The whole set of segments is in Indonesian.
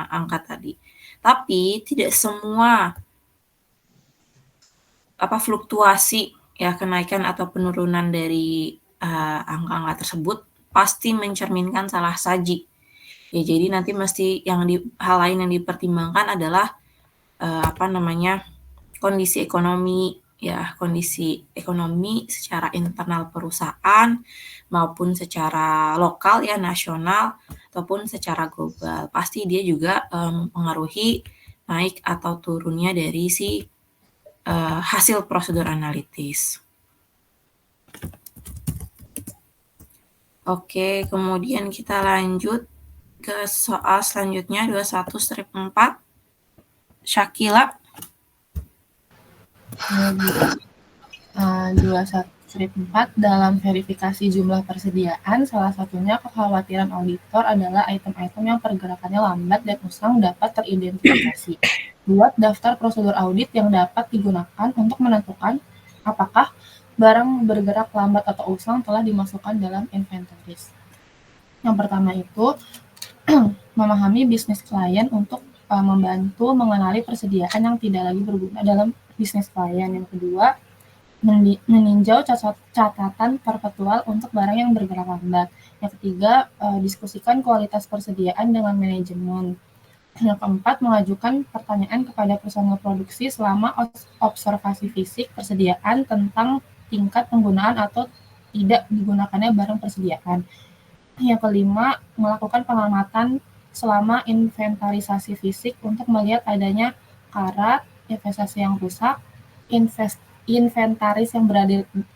angka tadi. Tapi tidak semua fluktuasi ya kenaikan atau penurunan dari angka-angka tersebut pasti mencerminkan salah saji. Ya, jadi nanti mesti hal lain yang dipertimbangkan adalah kondisi ekonomi secara internal perusahaan maupun secara lokal ya nasional ataupun secara global. Pasti dia juga mempengaruhi naik atau turunnya dari si hasil prosedur analitis. Oke, kemudian kita lanjut ke soal selanjutnya 21-4. Syakila. 21-4 dalam verifikasi jumlah persediaan, salah satunya kekhawatiran auditor adalah item-item yang pergerakannya lambat dan usang dapat teridentifikasi. Buat daftar prosedur audit yang dapat digunakan untuk menentukan apakah barang bergerak lambat atau usang telah dimasukkan dalam inventaris. Yang pertama itu memahami bisnis klien untuk membantu mengenali persediaan yang tidak lagi berguna dalam bisnis klien. Yang kedua, meninjau catatan perpetual untuk barang yang bergerak lambat. Yang ketiga, diskusikan kualitas persediaan dengan manajemen. Yang keempat, mengajukan pertanyaan kepada personel produksi selama observasi fisik persediaan tentang tingkat penggunaan atau tidak digunakannya barang persediaan. Yang kelima, melakukan pengamatan selama inventarisasi fisik untuk melihat adanya karat, investasi yang rusak, inventaris yang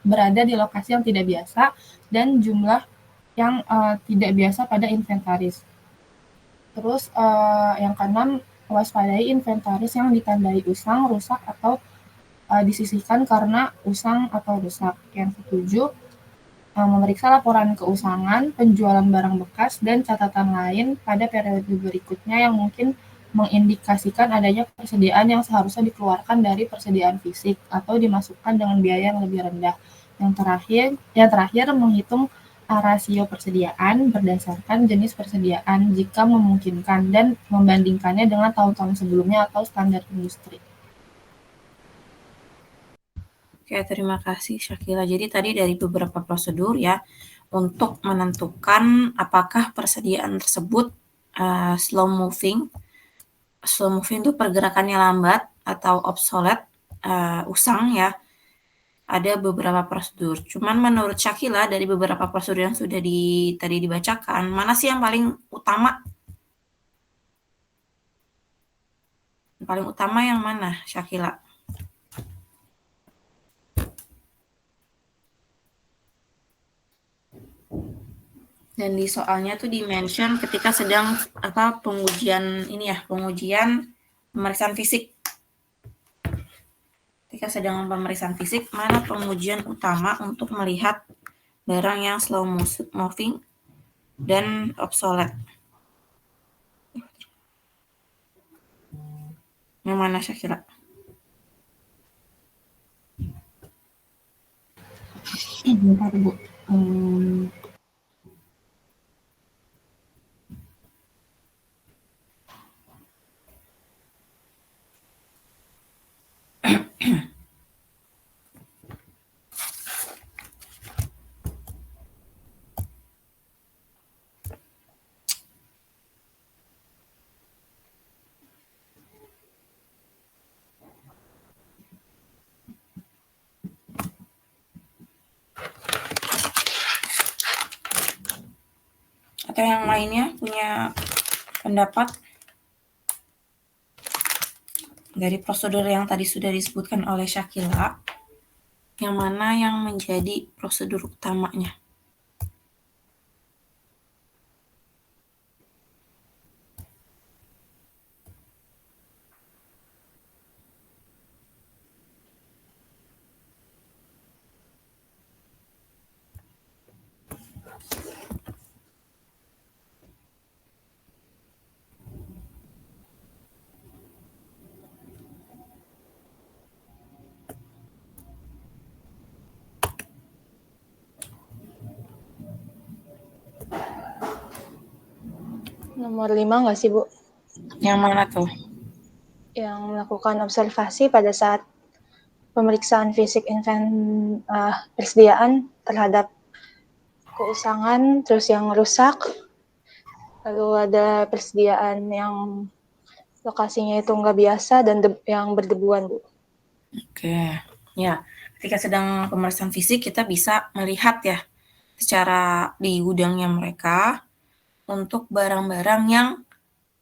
berada di lokasi yang tidak biasa, dan jumlah yang tidak biasa pada inventaris. Terus yang keenam, waspadai inventaris yang ditandai usang, rusak, atau disisihkan karena usang atau rusak. Yang ketujuh, memeriksa laporan keusangan, penjualan barang bekas, dan catatan lain pada periode berikutnya yang mungkin mengindikasikan adanya persediaan yang seharusnya dikeluarkan dari persediaan fisik atau dimasukkan dengan biaya yang lebih rendah. Yang terakhir menghitung rasio persediaan berdasarkan jenis persediaan jika memungkinkan dan membandingkannya dengan tahun-tahun sebelumnya atau standar industri. Oke, terima kasih Syakila. Jadi tadi dari beberapa prosedur ya untuk menentukan apakah persediaan tersebut slow moving. Slow moving itu pergerakannya lambat atau obsolete, usang ya. Ada beberapa prosedur. Cuman menurut Syakila dari beberapa prosedur yang sudah tadi dibacakan, mana sih yang paling utama? Yang paling utama yang mana, Syakila? Dan di soalnya tuh di-mention ketika sedang pengujian pemeriksaan fisik. Ketika sedang pemeriksaan fisik, mana pengujian utama untuk melihat barang yang slow moving dan obsolete? Yang mana Syakila? Bentar, Bu. Atau yang lainnya punya pendapat dari prosedur yang tadi sudah disebutkan oleh Syakila, yang mana yang menjadi prosedur utamanya? Nomor 5 nggak sih, Bu? Yang mana tuh? Yang melakukan observasi pada saat pemeriksaan fisik persediaan terhadap keusangan, terus yang rusak, lalu ada persediaan yang lokasinya itu nggak biasa dan yang berdebuan, Bu. Oke, ya. Ketika sedang pemeriksaan fisik, kita bisa melihat ya secara di gudangnya mereka untuk barang-barang yang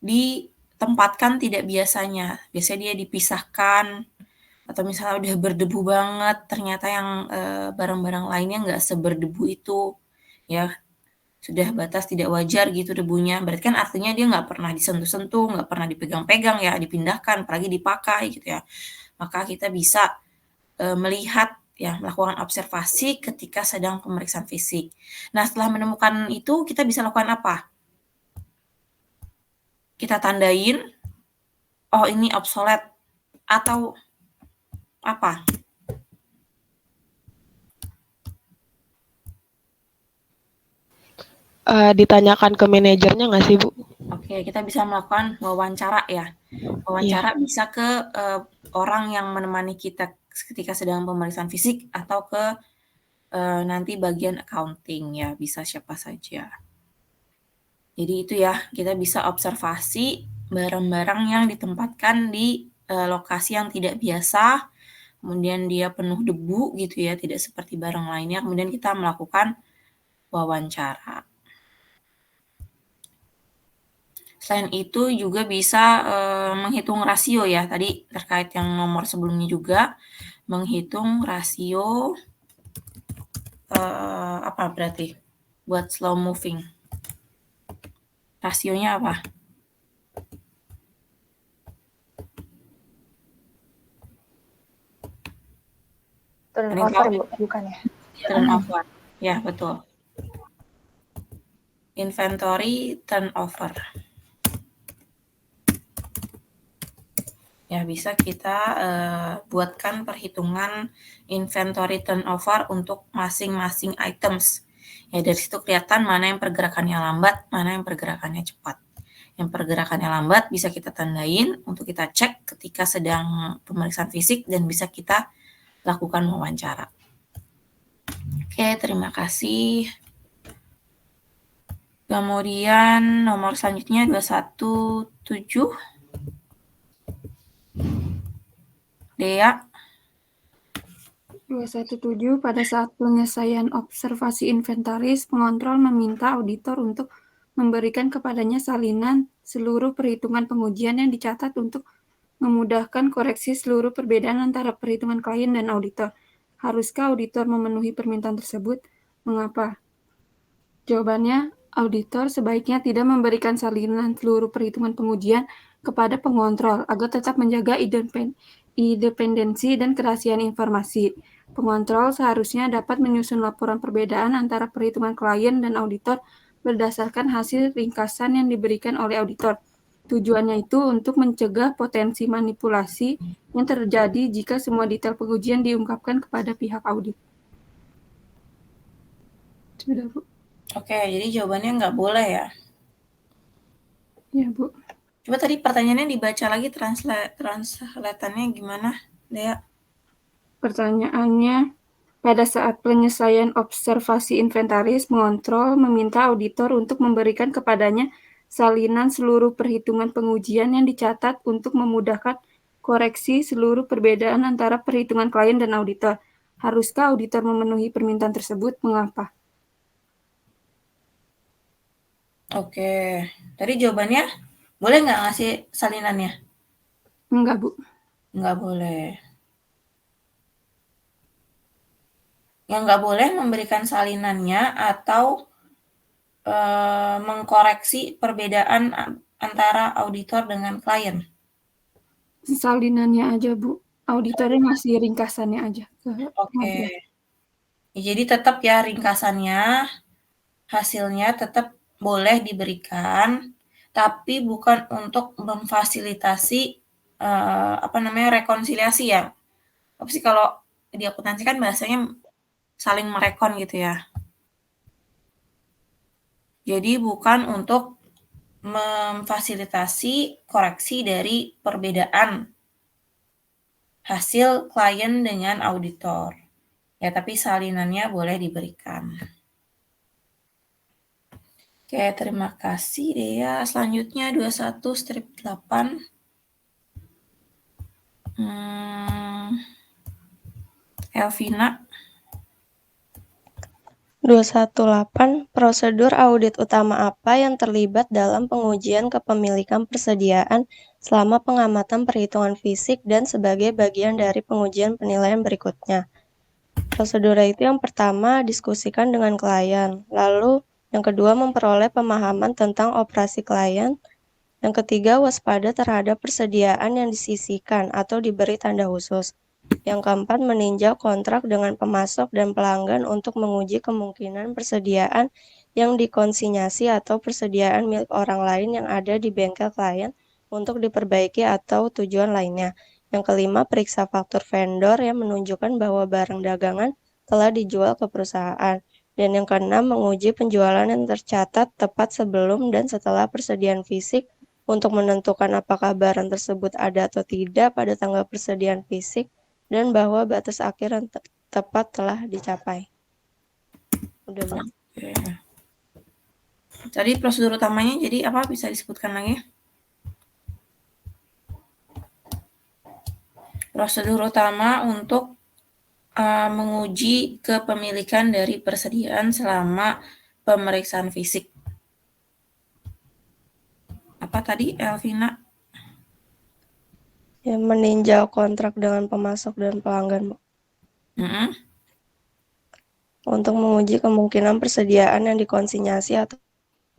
ditempatkan tidak biasanya. Biasanya dia dipisahkan atau misalnya udah berdebu banget, ternyata yang barang-barang lainnya nggak seberdebu itu, ya sudah batas tidak wajar gitu debunya. Berarti kan artinya dia nggak pernah disentuh-sentuh, nggak pernah dipegang-pegang ya, dipindahkan, apalagi dipakai gitu ya. Maka kita bisa melihat ya, melakukan observasi ketika sedang pemeriksaan fisik. Nah, setelah menemukan itu kita bisa lakukan apa? Kita tandain, oh ini obsolete atau apa? Ditanyakan ke manajernya nggak sih, Bu? Oke, kita bisa melakukan wawancara ya. Wawancara bisa ke orang yang menemani kita ketika sedang pemeriksaan fisik atau ke nanti bagian accounting ya, bisa siapa saja. Jadi itu ya, kita bisa observasi barang-barang yang ditempatkan di lokasi yang tidak biasa, kemudian dia penuh debu gitu ya, tidak seperti barang lainnya, kemudian kita melakukan wawancara. Selain itu juga bisa menghitung rasio ya, tadi terkait yang nomor sebelumnya juga, menghitung rasio apa berarti buat slow moving. Rasionya apa? Turnover, Bu, bukan ya? Turnover, ya betul. Inventory turnover. Ya, bisa kita buatkan perhitungan inventory turnover untuk masing-masing items. Ya, dari situ kelihatan mana yang pergerakannya lambat, mana yang pergerakannya cepat. Yang pergerakannya lambat bisa kita tandain untuk kita cek ketika sedang pemeriksaan fisik dan bisa kita lakukan wawancara. Oke, terima kasih. Kemudian nomor selanjutnya 217. Dea. 217 pada saat penyelesaian observasi inventaris, pengontrol meminta auditor untuk memberikan kepadanya salinan seluruh perhitungan pengujian yang dicatat untuk memudahkan koreksi seluruh perbedaan antara perhitungan klien dan auditor. Haruskah auditor memenuhi permintaan tersebut? Mengapa? Jawabannya, auditor sebaiknya tidak memberikan salinan seluruh perhitungan pengujian kepada pengontrol agar tetap menjaga independensi dan kerahasiaan informasi. Pengontrol seharusnya dapat menyusun laporan perbedaan antara perhitungan klien dan auditor berdasarkan hasil ringkasan yang diberikan oleh auditor. Tujuannya itu untuk mencegah potensi manipulasi yang terjadi jika semua detail pengujian diungkapkan kepada pihak audit. Sudah, Bu. Oke, jadi jawabannya nggak boleh ya? Ya, Bu. Coba tadi pertanyaannya dibaca lagi, translatannya gimana, Dea? Pertanyaannya, pada saat penyelesaian observasi inventaris, pengontrol meminta auditor untuk memberikan kepadanya salinan seluruh perhitungan pengujian yang dicatat untuk memudahkan koreksi seluruh perbedaan antara perhitungan klien dan auditor. Haruskah auditor memenuhi permintaan tersebut? Mengapa? Oke, tadi jawabannya boleh nggak ngasih salinannya? Enggak, Bu. Nggak boleh. Yang nggak boleh memberikan salinannya atau mengkoreksi perbedaan antara auditor dengan klien. Salinannya aja, Bu. Auditornya ngasih ringkasannya aja. Oke. Jadi tetap ya ringkasannya, hasilnya tetap boleh diberikan, tapi bukan untuk memfasilitasi rekonsiliasi ya. Apa sih kalau di akuntansi kan bahasanya saling merekon gitu ya. Jadi bukan untuk memfasilitasi koreksi dari perbedaan hasil klien dengan auditor. Ya, tapi salinannya boleh diberikan. Oke, terima kasih Dea. Selanjutnya 21 strip 8. Elvina. 218. Prosedur audit utama apa yang terlibat dalam pengujian kepemilikan persediaan selama pengamatan perhitungan fisik dan sebagai bagian dari pengujian penilaian berikutnya? Prosedur itu yang pertama, diskusikan dengan klien. Lalu, yang kedua, memperoleh pemahaman tentang operasi klien. Yang ketiga, waspada terhadap persediaan yang disisihkan atau diberi tanda khusus. Yang keempat, meninjau kontrak dengan pemasok dan pelanggan untuk menguji kemungkinan persediaan yang dikonsinyasi atau persediaan milik orang lain yang ada di bengkel klien untuk diperbaiki atau tujuan lainnya. Yang kelima, periksa faktur vendor yang menunjukkan bahwa barang dagangan telah dijual ke perusahaan. Dan yang keenam, menguji penjualan yang tercatat tepat sebelum dan setelah persediaan fisik untuk menentukan apakah barang tersebut ada atau tidak pada tanggal persediaan fisik dan bahwa batas akhir yang tepat telah dicapai. Udah, Bu. Oke. Tadi prosedur utamanya jadi apa, bisa disebutkan lagi? Prosedur utama untuk menguji kepemilikan dari persediaan selama pemeriksaan fisik. Apa tadi, Elvina? Ya, meninjau kontrak dengan pemasok dan pelanggan, Bu. Untuk menguji kemungkinan persediaan yang dikonsinyasi atau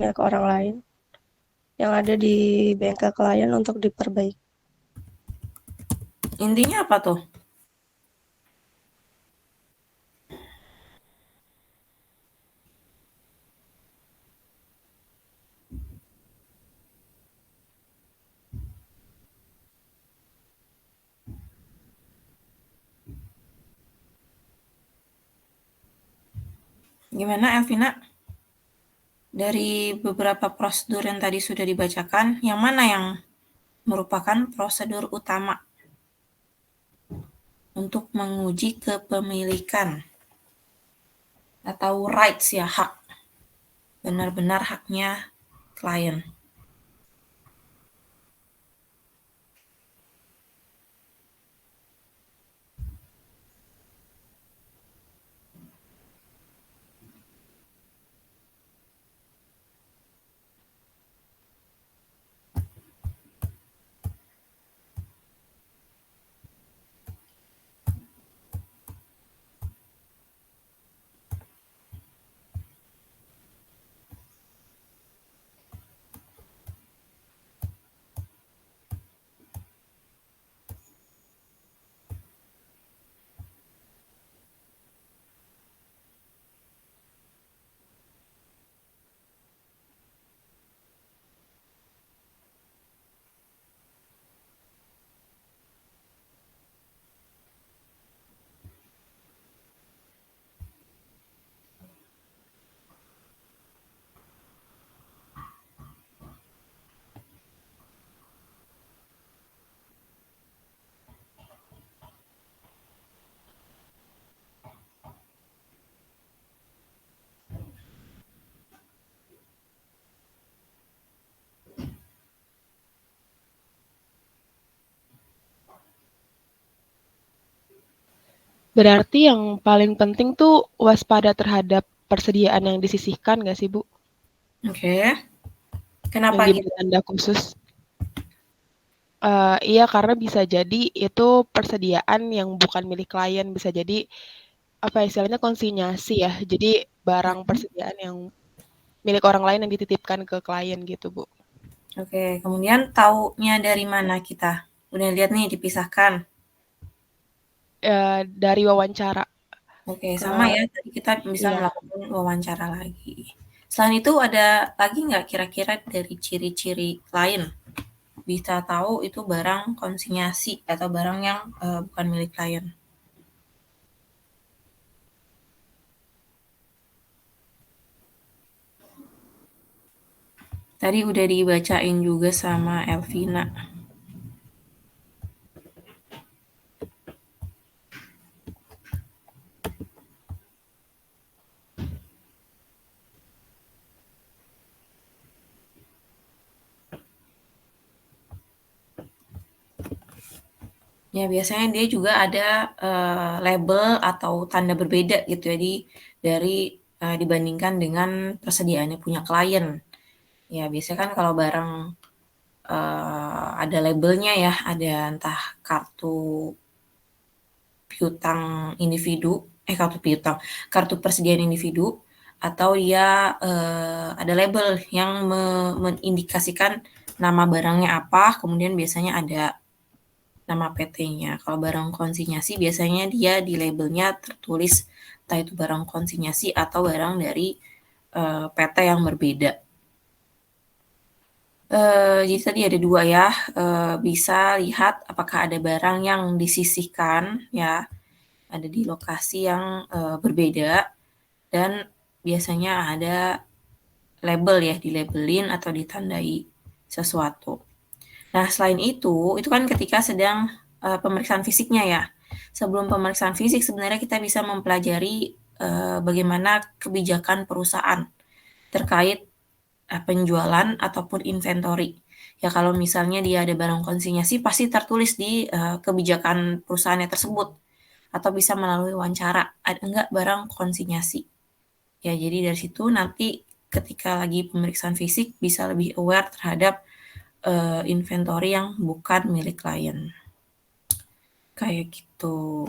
milik orang lain yang ada di bengkel klien untuk diperbaiki. Intinya apa tuh? Gimana, Elvina? Dari beberapa prosedur yang tadi sudah dibacakan, yang mana yang merupakan prosedur utama untuk menguji kepemilikan atau rights, ya, hak, benar-benar haknya klien? Berarti yang paling penting tuh waspada terhadap persediaan yang disisihkan nggak sih, Bu? Oke. Kenapa Yang gitu? diberi tanda khusus. Iya, karena bisa jadi itu persediaan yang bukan milik klien, bisa jadi apa istilahnya konsinyasi ya. Jadi barang persediaan yang milik orang lain yang dititipkan ke klien gitu, Bu. Oke, kemudian taunya dari mana kita? Udah lihat nih dipisahkan. Dari wawancara. Oke, sama ya. Tadi kita bisa Iya. melakukan wawancara lagi. Selain itu ada lagi nggak kira-kira dari ciri-ciri klien? Bisa tahu itu barang konsinyasi atau barang yang bukan milik klien. Tadi udah dibacain juga sama Elvina. Ya, biasanya dia juga ada label atau tanda berbeda gitu ya dibandingkan dengan persediaannya punya klien. Ya, biasanya kan kalau barang ada labelnya ya, ada entah kartu piutang individu, kartu persediaan individu, atau dia ada label yang mengindikasikan nama barangnya apa, kemudian biasanya ada nama PT-nya. Kalau barang konsinyasi biasanya dia di labelnya tertulis entah itu barang konsinyasi atau barang dari PT yang berbeda. Jadi tadi ada 2 ya, bisa lihat apakah ada barang yang disisihkan ya, ada di lokasi yang berbeda, dan biasanya ada label ya, dilabelin atau ditandai sesuatu. Nah, selain itu kan ketika sedang pemeriksaan fisiknya ya. Sebelum pemeriksaan fisik sebenarnya kita bisa mempelajari bagaimana kebijakan perusahaan terkait penjualan ataupun inventory. Ya kalau misalnya dia ada barang konsinyasi pasti tertulis di kebijakan perusahaannya tersebut, atau bisa melalui wawancara, ada enggak barang konsinyasi. Ya, jadi dari situ nanti ketika lagi pemeriksaan fisik bisa lebih aware terhadap inventory yang bukan milik klien. Kayak gitu.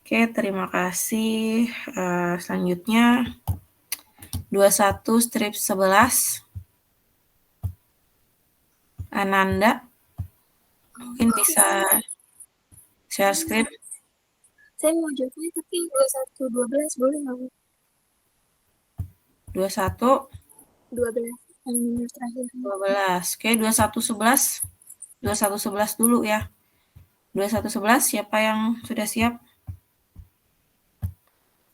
Oke, terima kasih. Selanjutnya 21 strip 11. Ananda, mungkin bisa share screen. Saya mau jawabnya tapi 21-12 boleh nggak Bu? 21 12 yang nomor terakhir. 12. Oke, 2111. 2111 dulu ya. 2111 siapa yang sudah siap?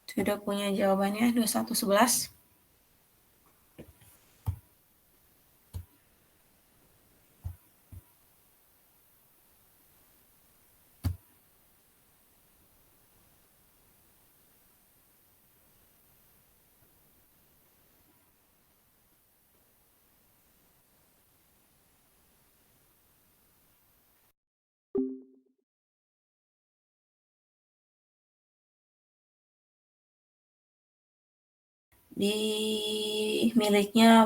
Sudah punya jawabannya 2111? Di miliknya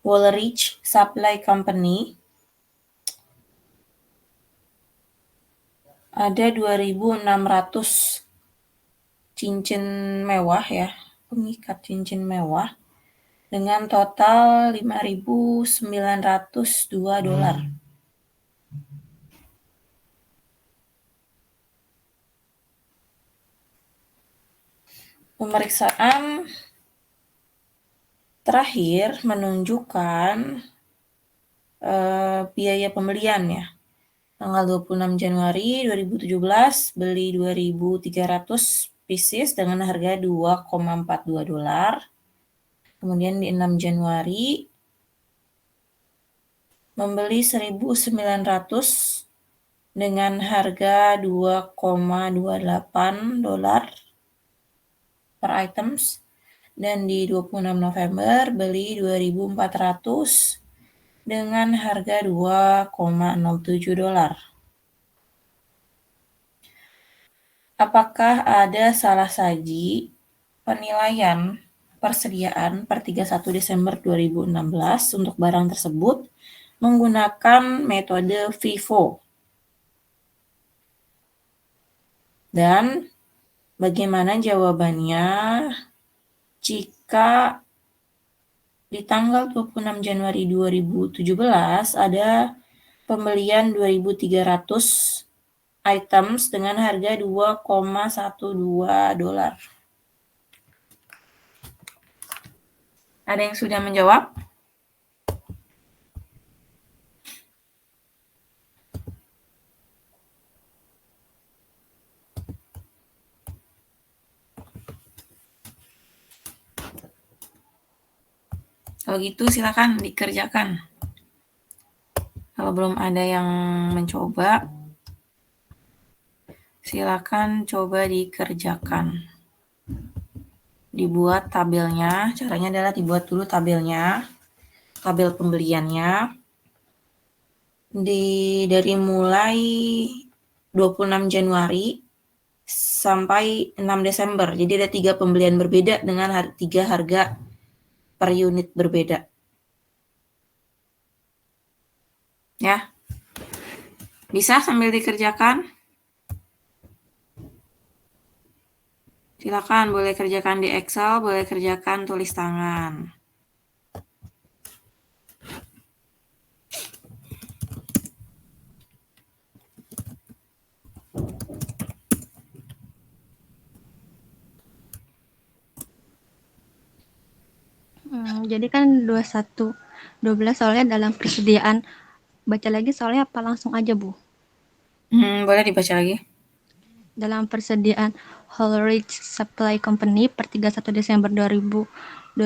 Woolrich Supply Company ada 2.600 cincin mewah ya, pengikat cincin mewah dengan total $5.902. Pemeriksaan terakhir menunjukkan biaya pembelian ya. Tanggal 26 Januari 2017 beli 2.300 pieces dengan harga $2,42. Kemudian di 6 Januari membeli 1.900 dengan harga $2,28 per items. Dan di 26 November beli 2.400 dengan harga $2,07. Apakah ada salah saji penilaian persediaan per 31 Desember 2016 untuk barang tersebut menggunakan metode FIFO? Dan bagaimana jawabannya jika di tanggal 26 Januari 2017 ada pembelian 2.300 items dengan harga $2,12. Ada yang sudah menjawab? Kalau gitu silakan dikerjakan. Kalau belum ada yang mencoba, silakan coba dikerjakan. Dibuat tabelnya, caranya adalah dibuat dulu tabelnya, tabel pembeliannya. Dari mulai 26 Januari sampai 6 Desember. Jadi ada 3 pembelian berbeda dengan 3 harga per unit berbeda. Ya. Bisa sambil dikerjakan? Silakan, boleh kerjakan di Excel, boleh kerjakan tulis tangan. Jadi kan 21, 12 soalnya dalam persediaan. Baca lagi soalnya apa langsung aja, Bu? Boleh dibaca lagi. Dalam persediaan Holrich Supply Company per 31 Desember 2017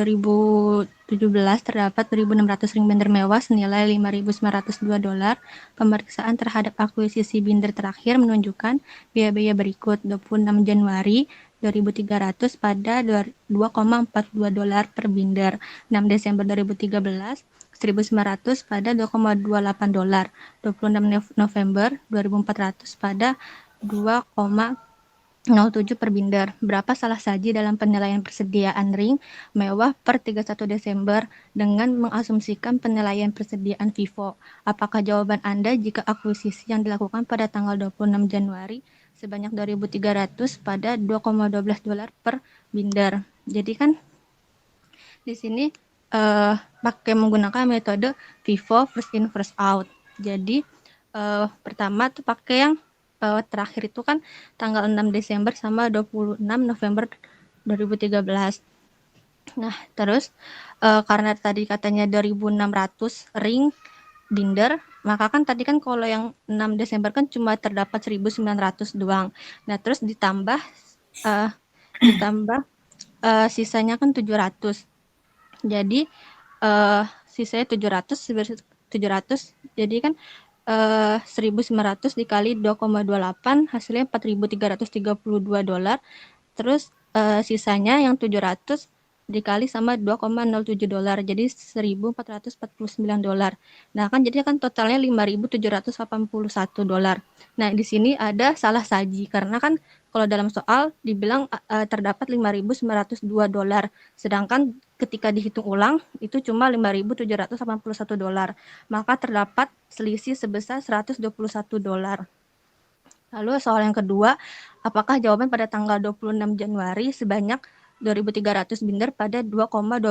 terdapat 1.600 ring binder mewah senilai $5.902. Pemeriksaan terhadap akuisisi binder terakhir menunjukkan biaya-biaya berikut: 26 Januari 2.300 pada $2,42 per binder, 6 Desember 2013 1.900 pada $2,28, 26 November 2.400 pada 2,07 per binder. Berapa salah saji dalam penilaian persediaan ring mewah per 31 Desember dengan mengasumsikan penilaian persediaan FIFO? Apakah jawaban Anda jika akuisisi yang dilakukan pada tanggal 26 Januari sebanyak 2.300 pada $2,12 per binder? Jadi kan di sini pakai menggunakan metode FIFO first in first out. Jadi pertama tuh pakai yang terakhir itu kan tanggal 6 Desember sama 26 November 2013. Nah, terus karena tadi katanya 2.600 ring binder, maka kan tadi kan kalau yang 6 Desember kan cuma terdapat 1.900 doang. Nah, terus ditambah sisanya kan 700. Jadi sisanya 700 jadi kan 1.900 dikali 2,28 hasilnya $4.332. Terus sisanya yang 700 dikali sama $2,07 jadi $1.449. Nah kan jadi kan totalnya $5.781. Nah di sini ada salah saji karena kan kalau dalam soal dibilang terdapat $5.902, sedangkan ketika dihitung ulang itu cuma $5.781. Maka terdapat selisih sebesar $121. Lalu soal yang kedua, apakah jawaban pada tanggal 26 Januari sebanyak 2.300 binder pada $2,12?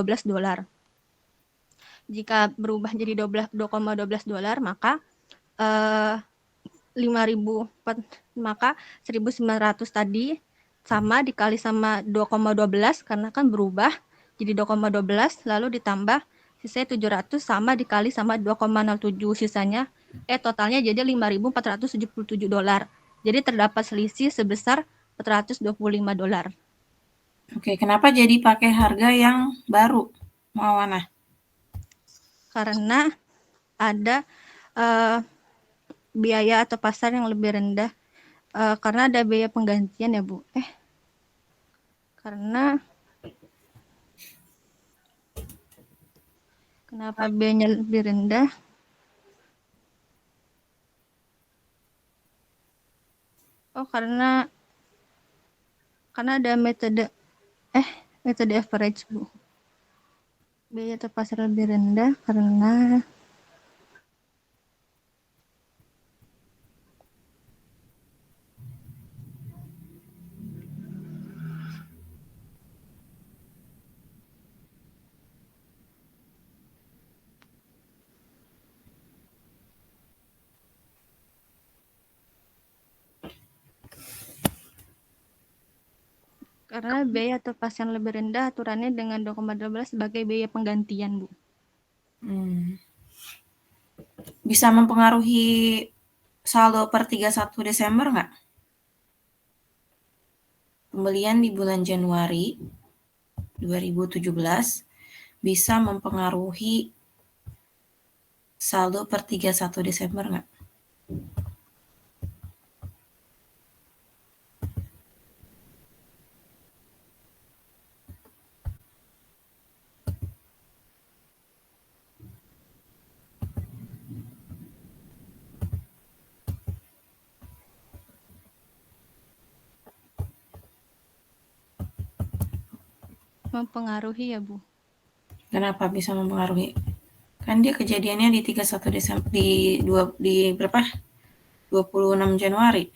Jika berubah jadi $2,12, maka 1.900 tadi sama dikali sama 2,12 karena kan berubah jadi 2,12 lalu ditambah sisanya 700 sama dikali sama 2,07 sisanya totalnya jadi $5.477. Jadi terdapat selisih sebesar $425. Oke, kenapa jadi pakai harga yang baru, Mawana? Karena ada biaya atau pasar yang lebih rendah karena ada biaya penggantian ya Bu. Kenapa biayanya lebih rendah? Karena ada metode average Bu. Biaya atau pasar lebih rendah karena biaya atau pas yang lebih rendah aturannya dengan 2,12 sebagai biaya penggantian, Bu. Bisa mempengaruhi saldo per 31 Desember nggak? Pembelian di bulan Januari 2017 bisa mempengaruhi saldo per 31 Desember nggak? Mempengaruhi ya, Bu. Kenapa bisa mempengaruhi? Kan dia kejadiannya di 31 Desember di berapa? 26 Januari.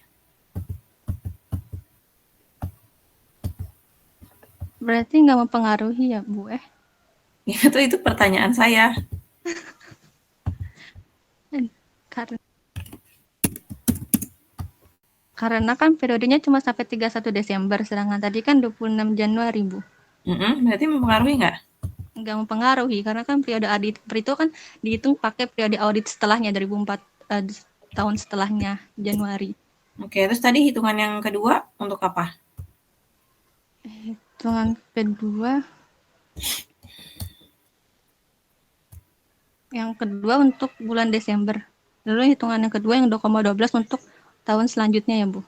Berarti nggak mempengaruhi ya, Bu? Itu pertanyaan saya. Karena kan periodenya cuma sampai 31 Desember, sedangkan tadi kan 26 Januari, Bu. Berarti mempengaruhi nggak? Nggak mempengaruhi, karena kan periode audit itu kan dihitung pakai periode audit setelahnya, 2004 tahun setelahnya, Januari. Oke, terus tadi hitungan yang kedua untuk apa? Hitungan kedua, untuk bulan Desember. Lalu hitungan yang kedua yang 2,12 untuk tahun selanjutnya ya, Bu.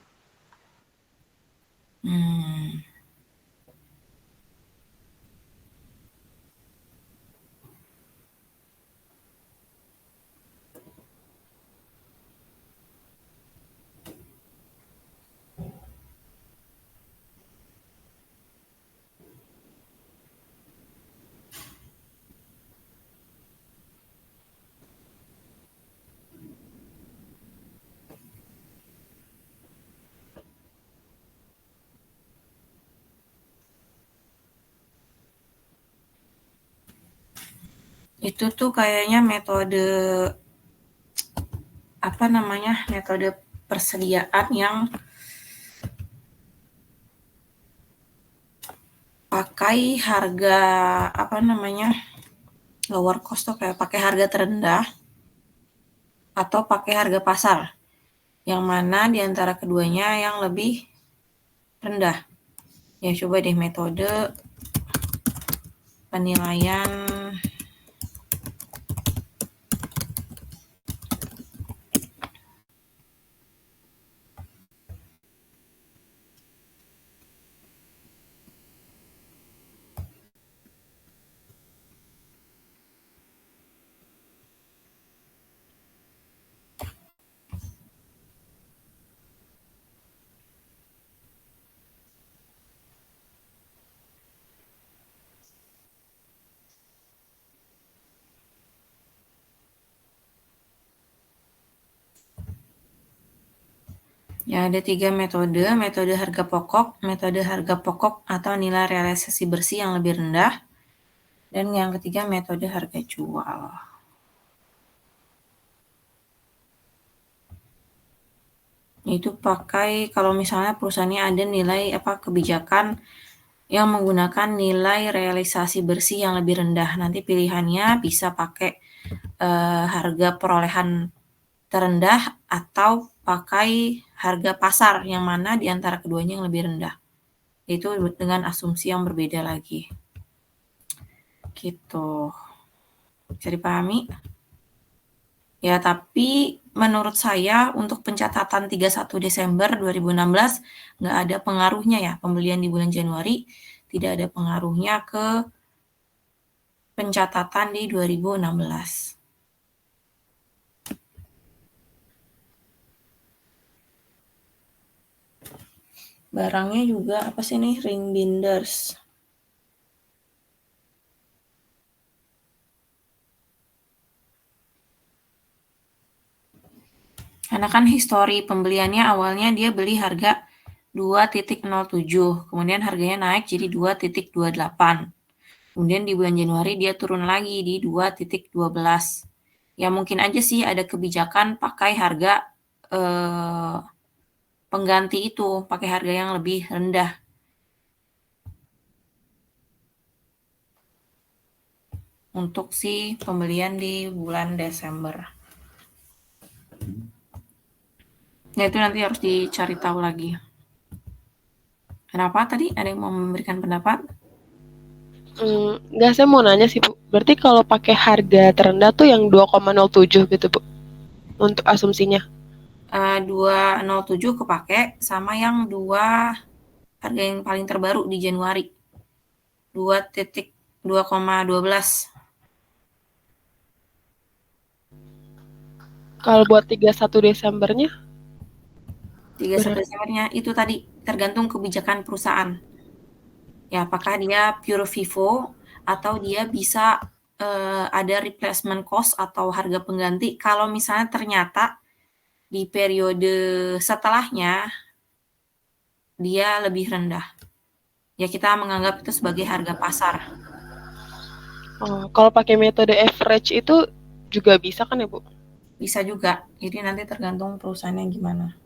Itu tuh kayaknya metode persediaan yang pakai harga lower cost tuh kayak pakai harga terendah atau pakai harga pasar. Yang mana di antara keduanya yang lebih rendah. Ya coba deh metode penilaian ya ada 3 metode harga pokok atau nilai realisasi bersih yang lebih rendah, dan yang ketiga metode harga jual. Itu pakai kalau misalnya perusahaannya ada nilai kebijakan yang menggunakan nilai realisasi bersih yang lebih rendah. Nanti pilihannya bisa pakai harga perolehan terendah atau pakai harga pasar yang mana di antara keduanya yang lebih rendah. Itu dengan asumsi yang berbeda lagi. Gitu. Bisa dipahami? Ya, tapi menurut saya untuk pencatatan 31 Desember 2016 nggak ada pengaruhnya ya. Pembelian di bulan Januari tidak ada pengaruhnya ke pencatatan di 2016. Barangnya juga apa sih nih? Ring binders. Karena kan histori pembeliannya awalnya dia beli harga 2.07, kemudian harganya naik jadi 2.28. Kemudian di bulan Januari dia turun lagi di 2.12. Ya mungkin aja sih ada kebijakan pakai harga pengganti itu, pakai harga yang lebih rendah. Untuk si pembelian di bulan Desember. Ya itu nanti harus dicari tahu lagi. Kenapa tadi? Ada yang mau memberikan pendapat? Enggak, saya mau nanya sih, Bu. Berarti kalau pakai harga terendah tuh yang 2,07 gitu, Bu, untuk asumsinya? 207 kepake sama yang harga yang paling terbaru di Januari. 2,12. Kalau buat 31 Desembernya? 31 Desembernya itu tadi tergantung kebijakan perusahaan. Ya, apakah dia pure FIFO atau dia bisa ada replacement cost atau harga pengganti kalau misalnya ternyata di periode setelahnya dia lebih rendah. Ya, kita menganggap itu sebagai harga pasar. Oh, kalau pakai metode average itu juga bisa kan ya, Bu? Bisa juga. Jadi nanti tergantung perusahaannya gimana.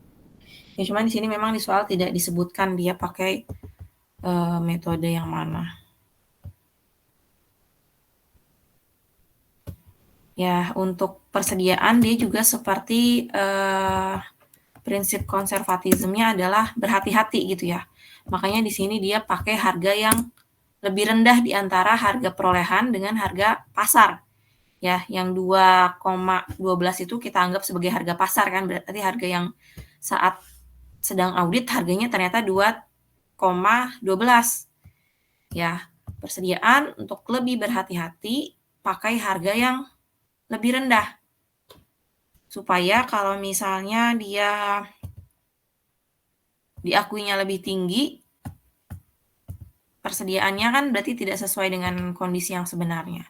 Ya, cuman di sini memang di soal tidak disebutkan dia pakai metode yang mana. Ya, untuk persediaan dia juga seperti prinsip konservatismenya adalah berhati-hati gitu ya. Makanya di sini dia pakai harga yang lebih rendah di antara harga perolehan dengan harga pasar. Ya, yang 2,12 itu kita anggap sebagai harga pasar kan, berarti harga yang saat sedang audit harganya ternyata 2,12. Ya, persediaan untuk lebih berhati-hati pakai harga yang lebih rendah. Supaya kalau misalnya dia diakuinya lebih tinggi, persediaannya kan berarti tidak sesuai dengan kondisi yang sebenarnya.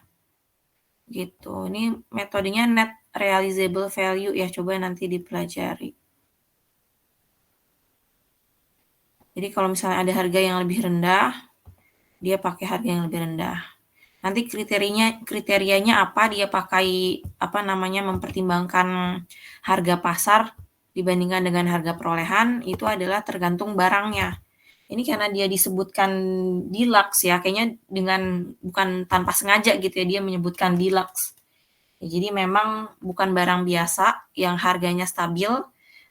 Gitu. Ini metodenya net realizable value ya, coba nanti dipelajari. Jadi kalau misalnya ada harga yang lebih rendah, dia pakai harga yang lebih rendah. Nanti kriterianya apa, dia pakai mempertimbangkan harga pasar dibandingkan dengan harga perolehan, itu adalah tergantung barangnya. Ini karena dia disebutkan deluxe ya, kayaknya bukan tanpa sengaja gitu ya, dia menyebutkan deluxe. Ya, jadi memang bukan barang biasa yang harganya stabil,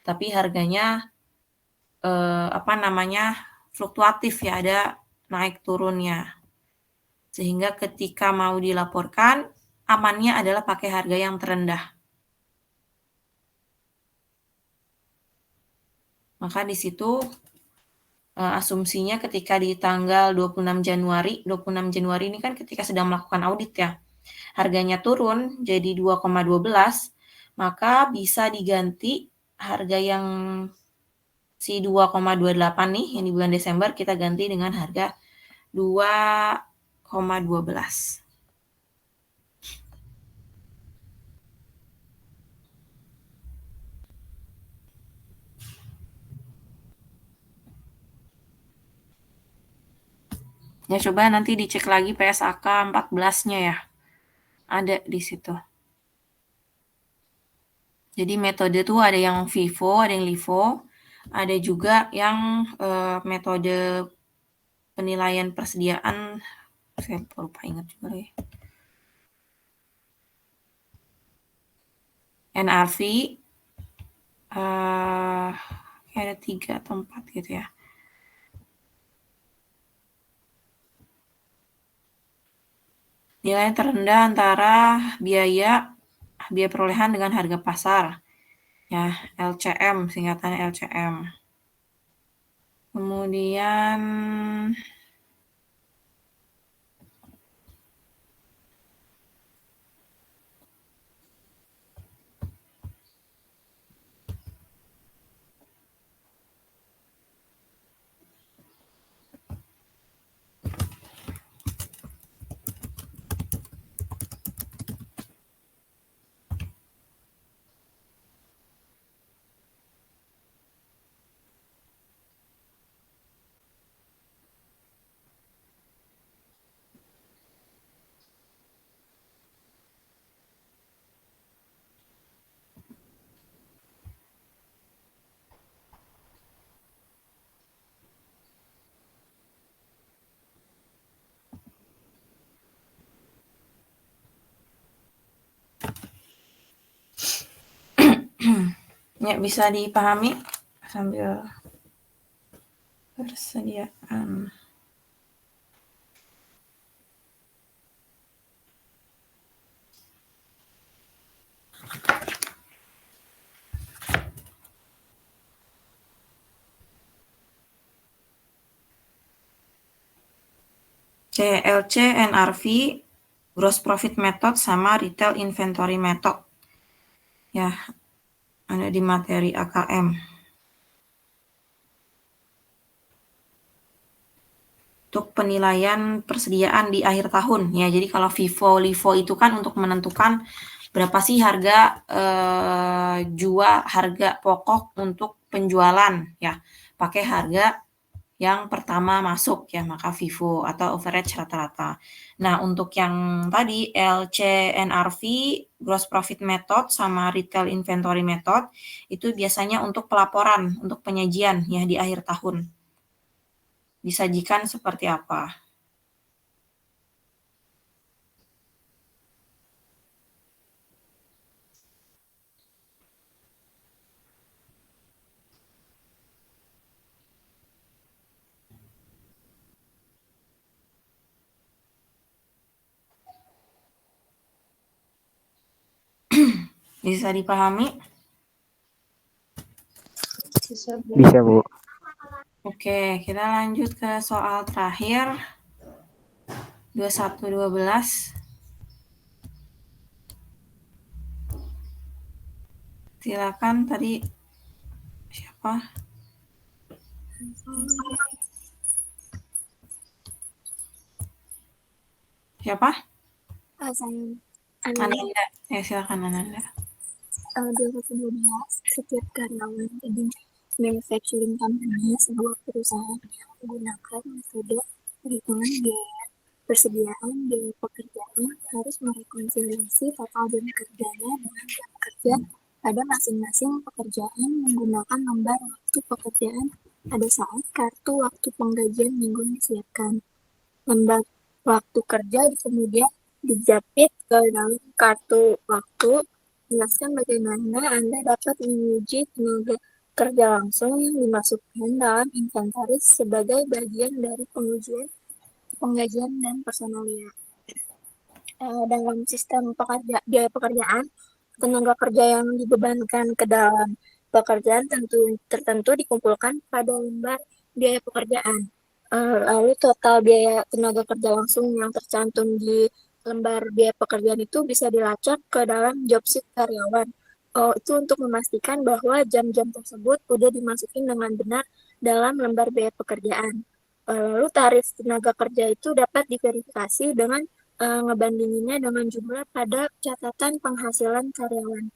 tapi harganya fluktuatif ya, ada naik turunnya. Sehingga ketika mau dilaporkan, amannya adalah pakai harga yang terendah. Maka di situ asumsinya ketika di tanggal 26 Januari ini kan ketika sedang melakukan audit ya, harganya turun jadi 2,12, maka bisa diganti harga yang si 2,28 nih yang di bulan Desember kita ganti dengan harga 2,12. Ya, coba nanti dicek lagi PSAK 14-nya ya. Ada di situ. Jadi metode tuh ada yang FIFO, ada yang LIFO, ada juga yang metode penilaian persediaan, saya lupa ingat juga ya. NRV, ada 3 atau 4 gitu ya. Nilai terendah antara biaya perolehan dengan harga pasar. Ya, LCM, singkatannya LCM. Kemudian ya bisa dipahami sambil persediaan. CLC, NRV, gross profit method, sama retail inventory method. Ya, ada di materi AKM. Untuk penilaian persediaan di akhir tahun. Ya, jadi kalau FIFO, LIFO itu kan untuk menentukan berapa sih harga harga pokok untuk penjualan, ya. Pakai harga yang pertama masuk, ya, maka FIFO atau average rata-rata. Nah, untuk yang tadi LCNRV, gross profit method, sama retail inventory method, itu biasanya untuk pelaporan, untuk penyajian, ya, di akhir tahun. Disajikan seperti apa? Bisa dipahami? Bisa, Bu. Oke, kita lanjut ke soal terakhir. 21-12. Silakan tadi siapa? Siapa? Ananda. Ya, silakan Ananda. 2012, setiap karyawan di manufacturing company sebuah perusahaan yang menggunakan metode perhitungan biaya persediaan biaya pekerjaan harus merekonsiliasi total jam kerjanya dengan jam kerja pada masing-masing pekerjaan menggunakan lembar waktu pekerjaan pada saat kartu waktu penggajian minggu disiapkan. Lembar waktu kerja kemudian dijepit ke dalam kartu waktu. Jelaskan bagaimana Anda dapat menguji tenaga kerja langsung yang dimasukkan dalam inventaris sebagai bagian dari penggajian dan personalia. Dalam sistem biaya pekerjaan, tenaga kerja yang dibebankan ke dalam pekerjaan tertentu dikumpulkan pada lembar biaya pekerjaan. Lalu total biaya tenaga kerja langsung yang tercantum di lembar biaya pekerjaan itu bisa dilacak ke dalam job sheet karyawan. Itu untuk memastikan bahwa jam-jam tersebut udah dimasukin dengan benar dalam lembar biaya pekerjaan. Lalu tarif tenaga kerja itu dapat diverifikasi dengan ngebandinginnya dengan jumlah pada catatan penghasilan karyawan.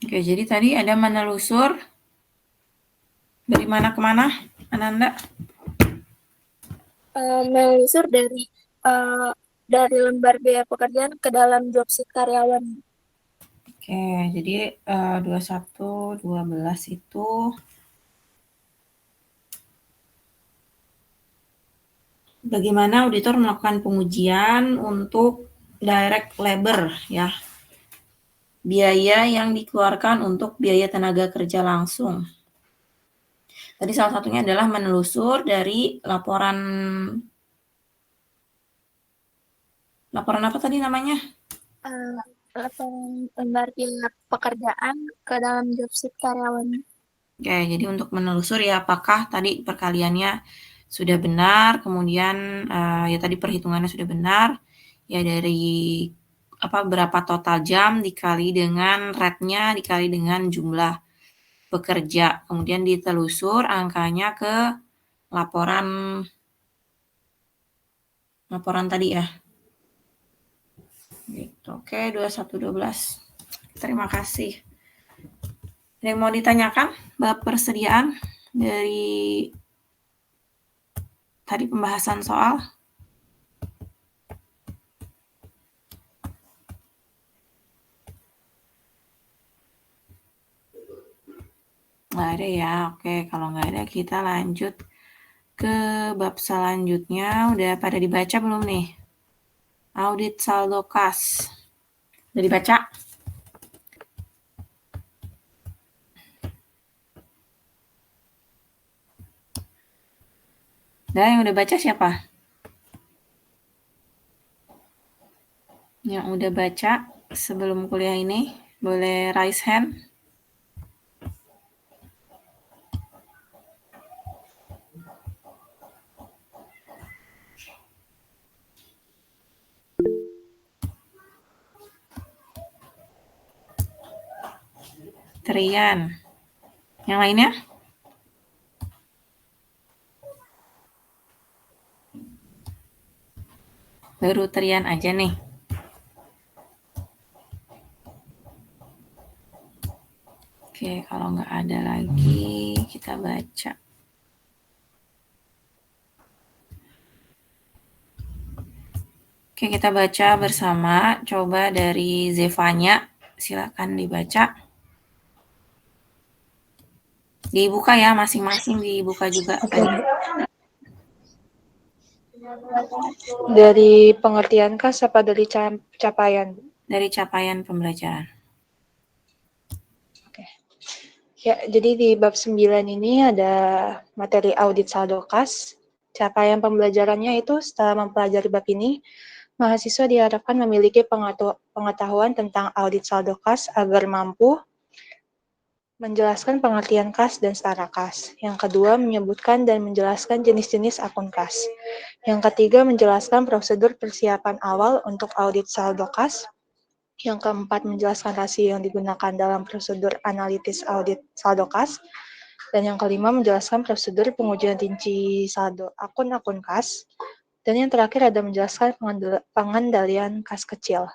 Oke, jadi tadi ada menelusur dari mana ke mana, Ananda? Menelusur dari lembar biaya pekerjaan ke dalam job sheet karyawan. Oke, jadi 21-12 itu bagaimana auditor melakukan pengujian untuk direct labor, ya. Biaya yang dikeluarkan untuk biaya tenaga kerja langsung. Tadi salah satunya adalah menelusur dari laporan apa tadi namanya? Laporan lembar biaya pekerjaan ke dalam job sheet karyawan. Oke, jadi untuk menelusur ya apakah tadi perkaliannya sudah benar, kemudian ya tadi perhitungannya sudah benar, ya dari berapa total jam dikali dengan rate-nya dikali dengan jumlah pekerja, kemudian ditelusur angkanya ke laporan tadi ya. Gitu. Oke, 21-12. Terima kasih. Ada yang mau ditanyakan bab persediaan dari tadi pembahasan soal? Nggak ada ya. Oke, kalau nggak ada kita lanjut ke bab selanjutnya. Udah pada dibaca belum nih? Audit saldo kas. Udah dibaca? Yang udah baca siapa? Yang udah baca sebelum kuliah ini boleh raise hand. Trian. Yang lainnya? Baru Trian aja nih. Oke, kalau nggak ada lagi, kita baca. Oke, kita baca bersama. Coba dari Zevanya, silakan dibaca. Dibuka ya, masing-masing dibuka juga. Oke. Dari pengertian kas apa dari capaian? Dari capaian pembelajaran. Oke. Ya, jadi di bab 9 ini ada materi audit saldo kas. Capaian pembelajarannya itu setelah mempelajari bab ini, mahasiswa diharapkan memiliki pengetahuan tentang audit saldo kas agar mampu menjelaskan pengertian kas dan setara kas. Yang kedua, menyebutkan dan menjelaskan jenis-jenis akun kas. Yang ketiga, menjelaskan prosedur persiapan awal untuk audit saldo kas. Yang keempat, menjelaskan rasio yang digunakan dalam prosedur analitis audit saldo kas. Dan yang kelima, menjelaskan prosedur pengujian rinci saldo akun-akun kas. Dan yang terakhir ada menjelaskan pengendalian kas kecil.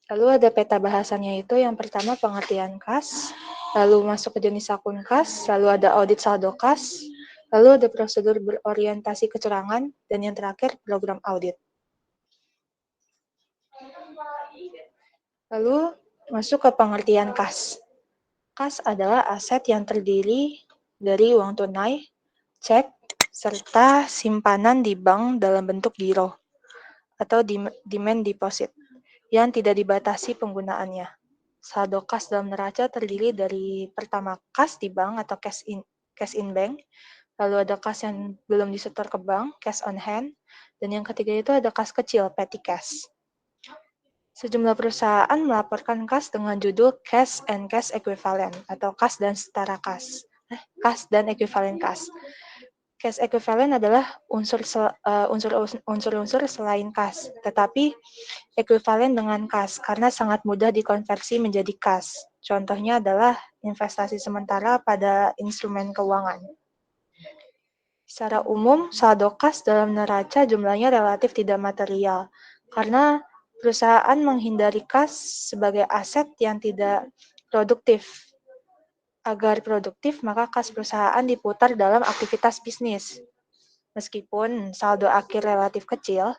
Lalu ada peta bahasannya itu yang pertama pengertian kas, lalu masuk ke jenis akun kas, lalu ada audit saldo kas, lalu ada prosedur berorientasi kecurangan, dan yang terakhir program audit. Lalu masuk ke pengertian kas. Kas adalah aset yang terdiri dari uang tunai, cek, serta simpanan di bank dalam bentuk giro atau demand deposit yang tidak dibatasi penggunaannya. Saldo kas dalam neraca terdiri dari pertama kas di bank atau cash in bank, lalu ada kas yang belum disetor ke bank, cash on hand, dan yang ketiga itu ada kas kecil, petty cash. Sejumlah perusahaan melaporkan kas dengan judul cash and cash equivalent atau kas dan setara kas. Kas dan equivalent kas. Cash equivalent adalah unsur-unsur selain kas, tetapi ekuivalen dengan kas karena sangat mudah dikonversi menjadi kas. Contohnya adalah investasi sementara pada instrumen keuangan. Secara umum, saldo kas dalam neraca jumlahnya relatif tidak material karena perusahaan menghindari kas sebagai aset yang tidak produktif. Agar produktif, maka kas perusahaan diputar dalam aktivitas bisnis. Meskipun saldo akhir relatif kecil,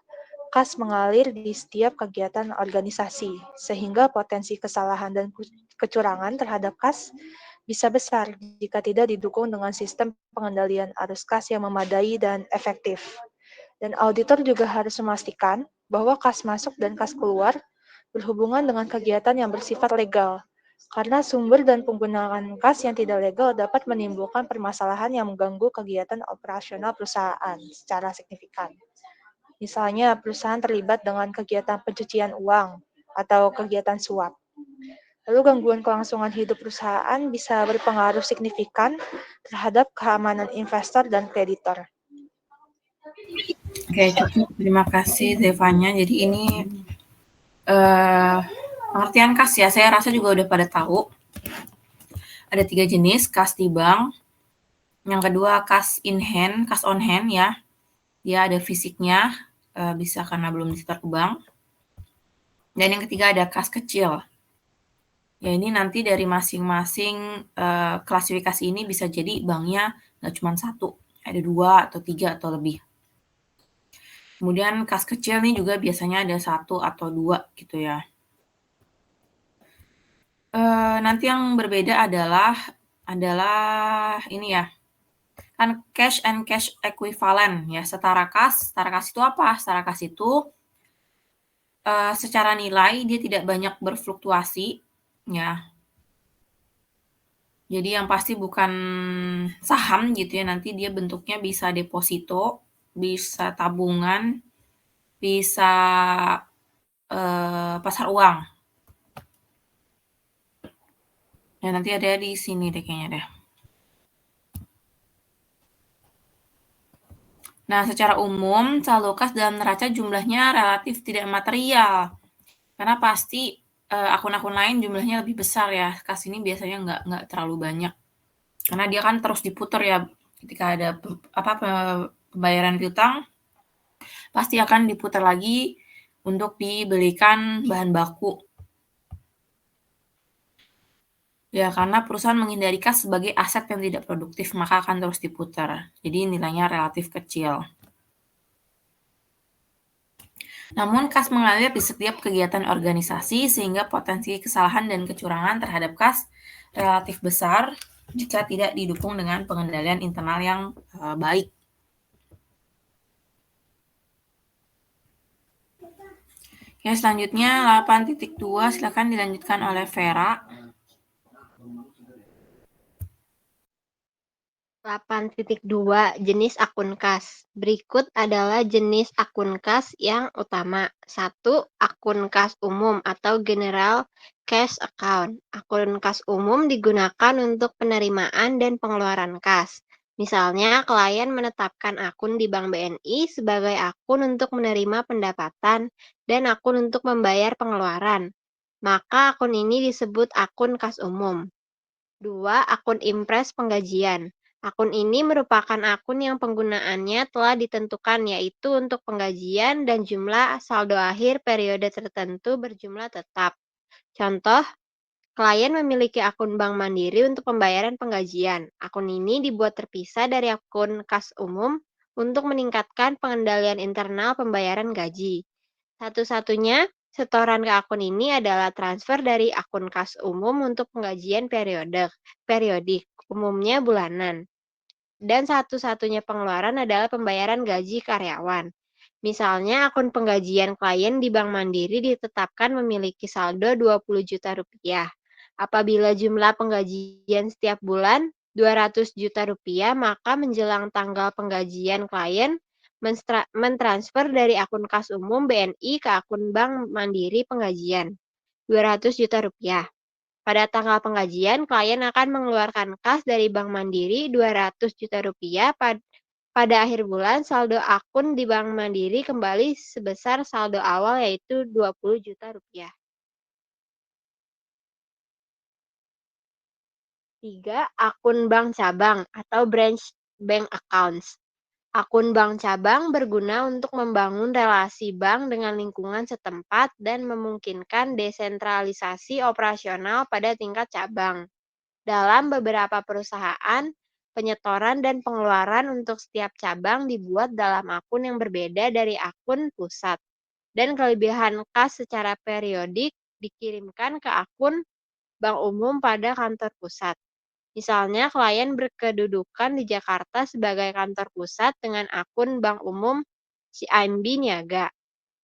kas mengalir di setiap kegiatan organisasi, sehingga potensi kesalahan dan kecurangan terhadap kas bisa besar jika tidak didukung dengan sistem pengendalian arus kas yang memadai dan efektif. Dan auditor juga harus memastikan bahwa kas masuk dan kas keluar berhubungan dengan kegiatan yang bersifat legal, karena sumber dan penggunaan kas yang tidak legal dapat menimbulkan permasalahan yang mengganggu kegiatan operasional perusahaan secara signifikan. Misalnya, perusahaan terlibat dengan kegiatan pencucian uang atau kegiatan suap. Lalu gangguan kelangsungan hidup perusahaan bisa berpengaruh signifikan terhadap keamanan investor dan kreditor. Oke, cukup. Terima kasih, Zevanya. Jadi ini pengertian kas ya, saya rasa juga udah pada tahu. Ada 3 jenis, kas di bank. Yang kedua, kas in hand, kas on hand ya. Dia ada fisiknya, bisa karena belum disetor ke bank. Dan yang ketiga ada kas kecil. Ya ini nanti dari masing-masing klasifikasi ini bisa jadi banknya nggak cuma 1, ada 2 atau 3 atau lebih. Kemudian kas kecil nih juga biasanya ada 1 atau 2 gitu ya. Nanti yang berbeda adalah ini ya, kan cash and cash equivalent ya, setara kas. Setara kas itu apa? Setara kas itu secara nilai dia tidak banyak berfluktuasi ya. Jadi yang pasti bukan saham gitu ya, nanti dia bentuknya bisa deposito, bisa tabungan, bisa pasar uang. Ya nanti ada di sini deh kayaknya deh. Nah, secara umum saldo kas dalam neraca jumlahnya relatif tidak material. Karena pasti akun-akun lain jumlahnya lebih besar ya. Kas ini biasanya nggak terlalu banyak. Karena dia kan terus diputar ya. Ketika ada pembayaran piutang, pasti akan diputar lagi untuk dibelikan bahan baku. Ya, karena perusahaan menghindari kas sebagai aset yang tidak produktif, maka akan terus diputar. Jadi nilainya relatif kecil. Namun, kas mengalir di setiap kegiatan organisasi sehingga potensi kesalahan dan kecurangan terhadap kas relatif besar jika tidak didukung dengan pengendalian internal yang baik. Oke, selanjutnya 8.2 silakan dilanjutkan oleh Vera. 8.2 Jenis akun kas. Berikut adalah jenis akun kas yang utama. 1. Akun kas umum atau General Cash Account. Akun kas umum digunakan untuk penerimaan dan pengeluaran kas. Misalnya, klien menetapkan akun di Bank BNI sebagai akun untuk menerima pendapatan dan akun untuk membayar pengeluaran. Maka akun ini disebut akun kas umum. 2. Akun Impres Penggajian. Akun ini merupakan akun yang penggunaannya telah ditentukan, yaitu untuk penggajian dan jumlah saldo akhir periode tertentu berjumlah tetap. Contoh, klien memiliki akun Bank Mandiri untuk pembayaran penggajian. Akun ini dibuat terpisah dari akun kas umum untuk meningkatkan pengendalian internal pembayaran gaji. Satu-satunya setoran ke akun ini adalah transfer dari akun kas umum untuk penggajian periodik, umumnya bulanan. Dan satu-satunya pengeluaran adalah pembayaran gaji karyawan. Misalnya akun penggajian klien di Bank Mandiri ditetapkan memiliki saldo 20 juta rupiah. Apabila jumlah penggajian setiap bulan 200 juta rupiah, maka menjelang tanggal penggajian klien mentransfer dari akun kas umum BNI ke akun Bank Mandiri penggajian 200 juta rupiah. Pada tanggal penggajian, klien akan mengeluarkan kas dari Bank Mandiri 200 juta rupiah. Pada akhir bulan, saldo akun di Bank Mandiri kembali sebesar saldo awal, yaitu 20 juta rupiah. 3. Akun bank cabang atau branch bank accounts. Akun bank cabang berguna untuk membangun relasi bank dengan lingkungan setempat dan memungkinkan desentralisasi operasional pada tingkat cabang. Dalam beberapa perusahaan, penyetoran dan pengeluaran untuk setiap cabang dibuat dalam akun yang berbeda dari akun pusat, dan kelebihan kas secara periodik dikirimkan ke akun bank umum pada kantor pusat. Misalnya, klien berkedudukan di Jakarta sebagai kantor pusat dengan akun bank umum CIMB Niaga.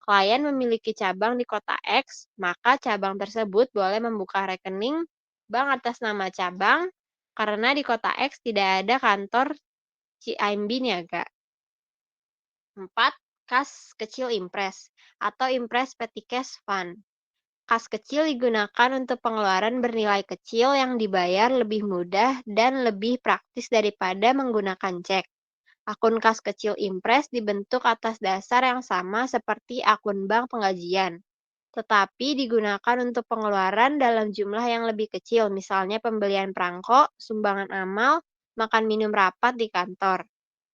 Klien memiliki cabang di kota X, maka cabang tersebut boleh membuka rekening bank atas nama cabang karena di kota X tidak ada kantor CIMB Niaga. 4. Kas kecil Impres atau Impres Petty Cash Fund. Kas kecil digunakan untuk pengeluaran bernilai kecil yang dibayar lebih mudah dan lebih praktis daripada menggunakan cek. Akun kas kecil Impres dibentuk atas dasar yang sama seperti akun bank penggajian, tetapi digunakan untuk pengeluaran dalam jumlah yang lebih kecil, misalnya pembelian perangko, sumbangan amal, makan minum rapat di kantor.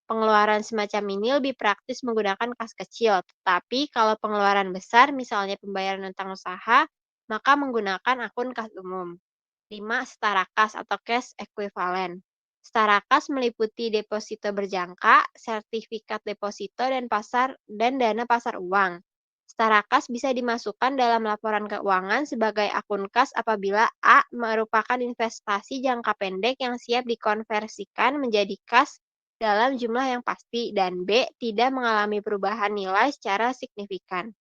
Pengeluaran semacam ini lebih praktis menggunakan kas kecil, tetapi kalau pengeluaran besar, misalnya pembayaran utang usaha, maka menggunakan akun kas umum. 5. Setara kas atau cash equivalent. Setara kas meliputi deposito berjangka, sertifikat deposito, dan dana pasar uang. Setara kas bisa dimasukkan dalam laporan keuangan sebagai akun kas apabila A merupakan investasi jangka pendek yang siap dikonversikan menjadi kas dalam jumlah yang pasti, dan B tidak mengalami perubahan nilai secara signifikan.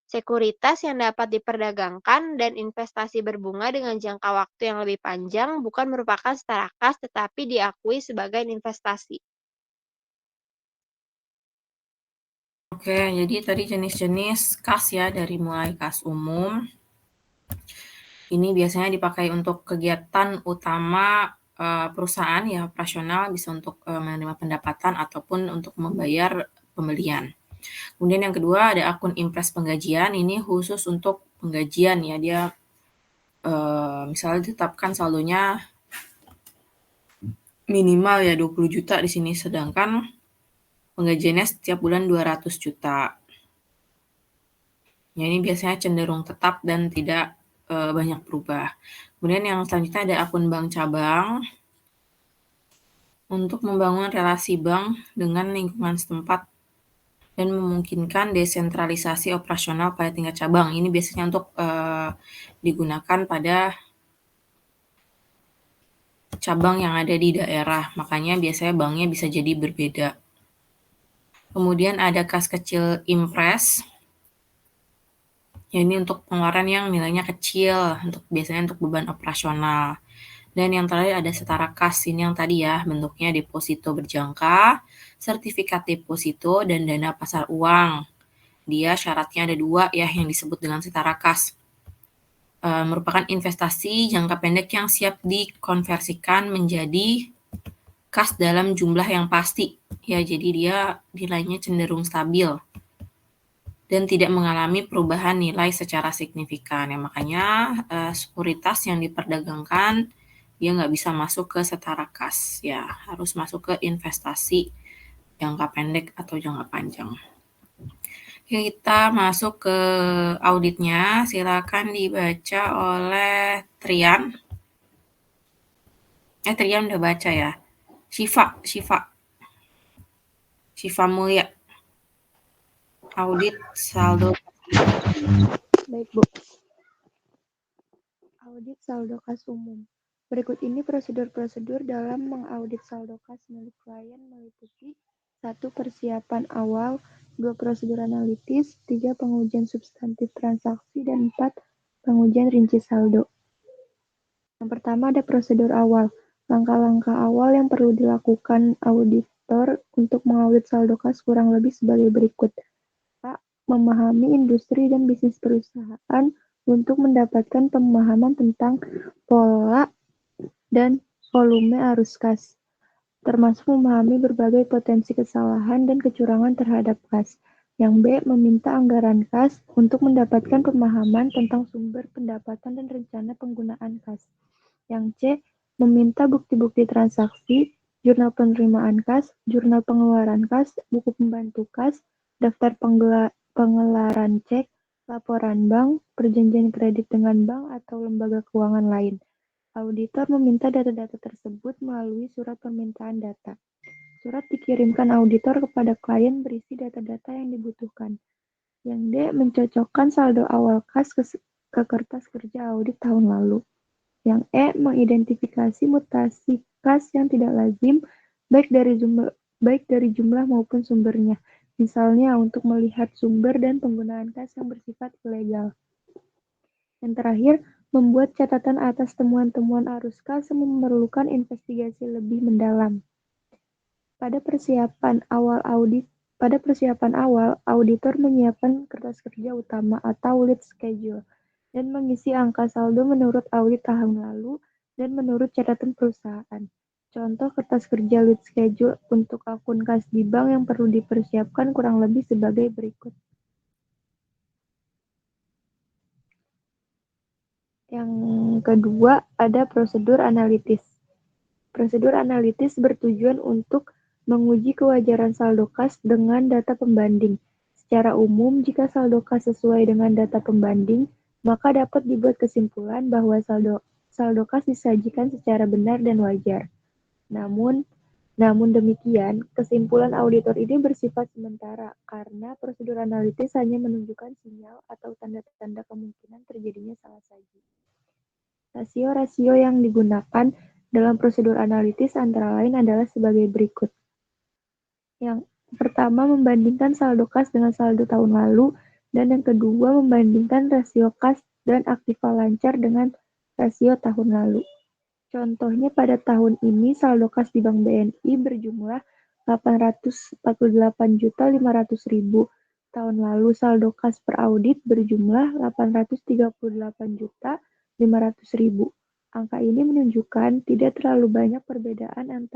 Sekuritas yang dapat diperdagangkan dan investasi berbunga dengan jangka waktu yang lebih panjang bukan merupakan setara kas tetapi diakui sebagai investasi. Oke, jadi tadi jenis-jenis kas ya, dari mulai kas umum. Ini biasanya dipakai untuk kegiatan utama perusahaan ya, operasional, bisa untuk menerima pendapatan ataupun untuk membayar pembelian. Kemudian yang kedua ada akun Impres Penggajian, ini khusus untuk penggajian ya, dia misalnya ditetapkan saldonya minimal ya 20 juta di sini, sedangkan penggajiannya setiap bulan 200 juta. Ya, ini biasanya cenderung tetap dan tidak banyak berubah. Kemudian yang selanjutnya ada akun bank cabang. Untuk membangun relasi bank dengan lingkungan setempat dan memungkinkan desentralisasi operasional pada tingkat cabang. Ini biasanya untuk digunakan pada cabang yang ada di daerah, makanya biasanya banknya bisa jadi berbeda. Kemudian ada kas kecil impres. Ya, ini untuk pengeluaran yang nilainya kecil, biasanya untuk beban operasional. Dan yang terakhir ada setara kas, ini yang tadi ya, bentuknya deposito berjangka, sertifikat deposito, dan dana pasar uang. Dia syaratnya ada 2 ya yang disebut dengan setara kas. Merupakan investasi jangka pendek yang siap dikonversikan menjadi kas dalam jumlah yang pasti. Ya, jadi dia nilainya cenderung stabil dan tidak mengalami perubahan nilai secara signifikan. Ya, makanya sekuritas yang diperdagangkan dia nggak bisa masuk ke setara kas. Ya, harus masuk ke investasi jangka pendek atau jangka panjang. Oke, kita masuk ke auditnya. Silakan dibaca oleh Trian. Trian udah baca ya. Syifa Mulya. Audit saldo. Baik, Bu. Audit saldo kas umum. Berikut ini prosedur-prosedur dalam mengaudit saldo kas milik klien meliputi 1. Persiapan awal, 2. Prosedur analitis, 3. Pengujian substantif transaksi, dan 4. Pengujian rinci saldo. Yang pertama ada prosedur awal. Langkah-langkah awal yang perlu dilakukan auditor untuk mengaudit saldo kas kurang lebih sebagai berikut. A. Memahami industri dan bisnis perusahaan untuk mendapatkan pemahaman tentang pola dan volume arus kas, termasuk memahami berbagai potensi kesalahan dan kecurangan terhadap kas. Yang B. Meminta anggaran kas untuk mendapatkan pemahaman tentang sumber pendapatan dan rencana penggunaan kas. Yang C. Meminta bukti-bukti transaksi, jurnal penerimaan kas, jurnal pengeluaran kas, buku pembantu kas, daftar pengelaran cek, laporan bank, perjanjian kredit dengan bank atau lembaga keuangan lain. Auditor meminta data-data tersebut melalui surat permintaan data. Surat dikirimkan auditor kepada klien berisi data-data yang dibutuhkan. Yang D. Mencocokkan saldo awal kas ke kertas kerja audit tahun lalu. Yang E. Mengidentifikasi mutasi kas yang tidak lazim, baik dari jumlah maupun sumbernya. Misalnya untuk melihat sumber dan penggunaan kas yang bersifat ilegal. Yang terakhir, membuat catatan atas temuan-temuan arus kas yang memerlukan investigasi lebih mendalam. Pada persiapan awal, auditor menyiapkan kertas kerja utama atau lead schedule dan mengisi angka saldo menurut audit tahun lalu dan menurut catatan perusahaan. Contoh kertas kerja lead schedule untuk akun kas di bank yang perlu dipersiapkan kurang lebih sebagai berikut. Yang kedua, ada prosedur analitis. Prosedur analitis bertujuan untuk menguji kewajaran saldo kas dengan data pembanding. Secara umum, jika saldo kas sesuai dengan data pembanding, maka dapat dibuat kesimpulan bahwa saldo kas disajikan secara benar dan wajar. Namun demikian, kesimpulan auditor ini bersifat sementara karena prosedur analitis hanya menunjukkan sinyal atau tanda-tanda kemungkinan terjadinya salah saji. Rasio-rasio yang digunakan dalam prosedur analitis antara lain adalah sebagai berikut. Yang pertama, membandingkan saldo kas dengan saldo tahun lalu, dan yang kedua, membandingkan rasio kas dan aktiva lancar dengan rasio tahun lalu. Contohnya pada tahun ini saldo kas di Bank BNI berjumlah 848.500.000. Tahun lalu saldo kas per audit berjumlah 838.500.000. Angka ini menunjukkan tidak terlalu banyak perbedaan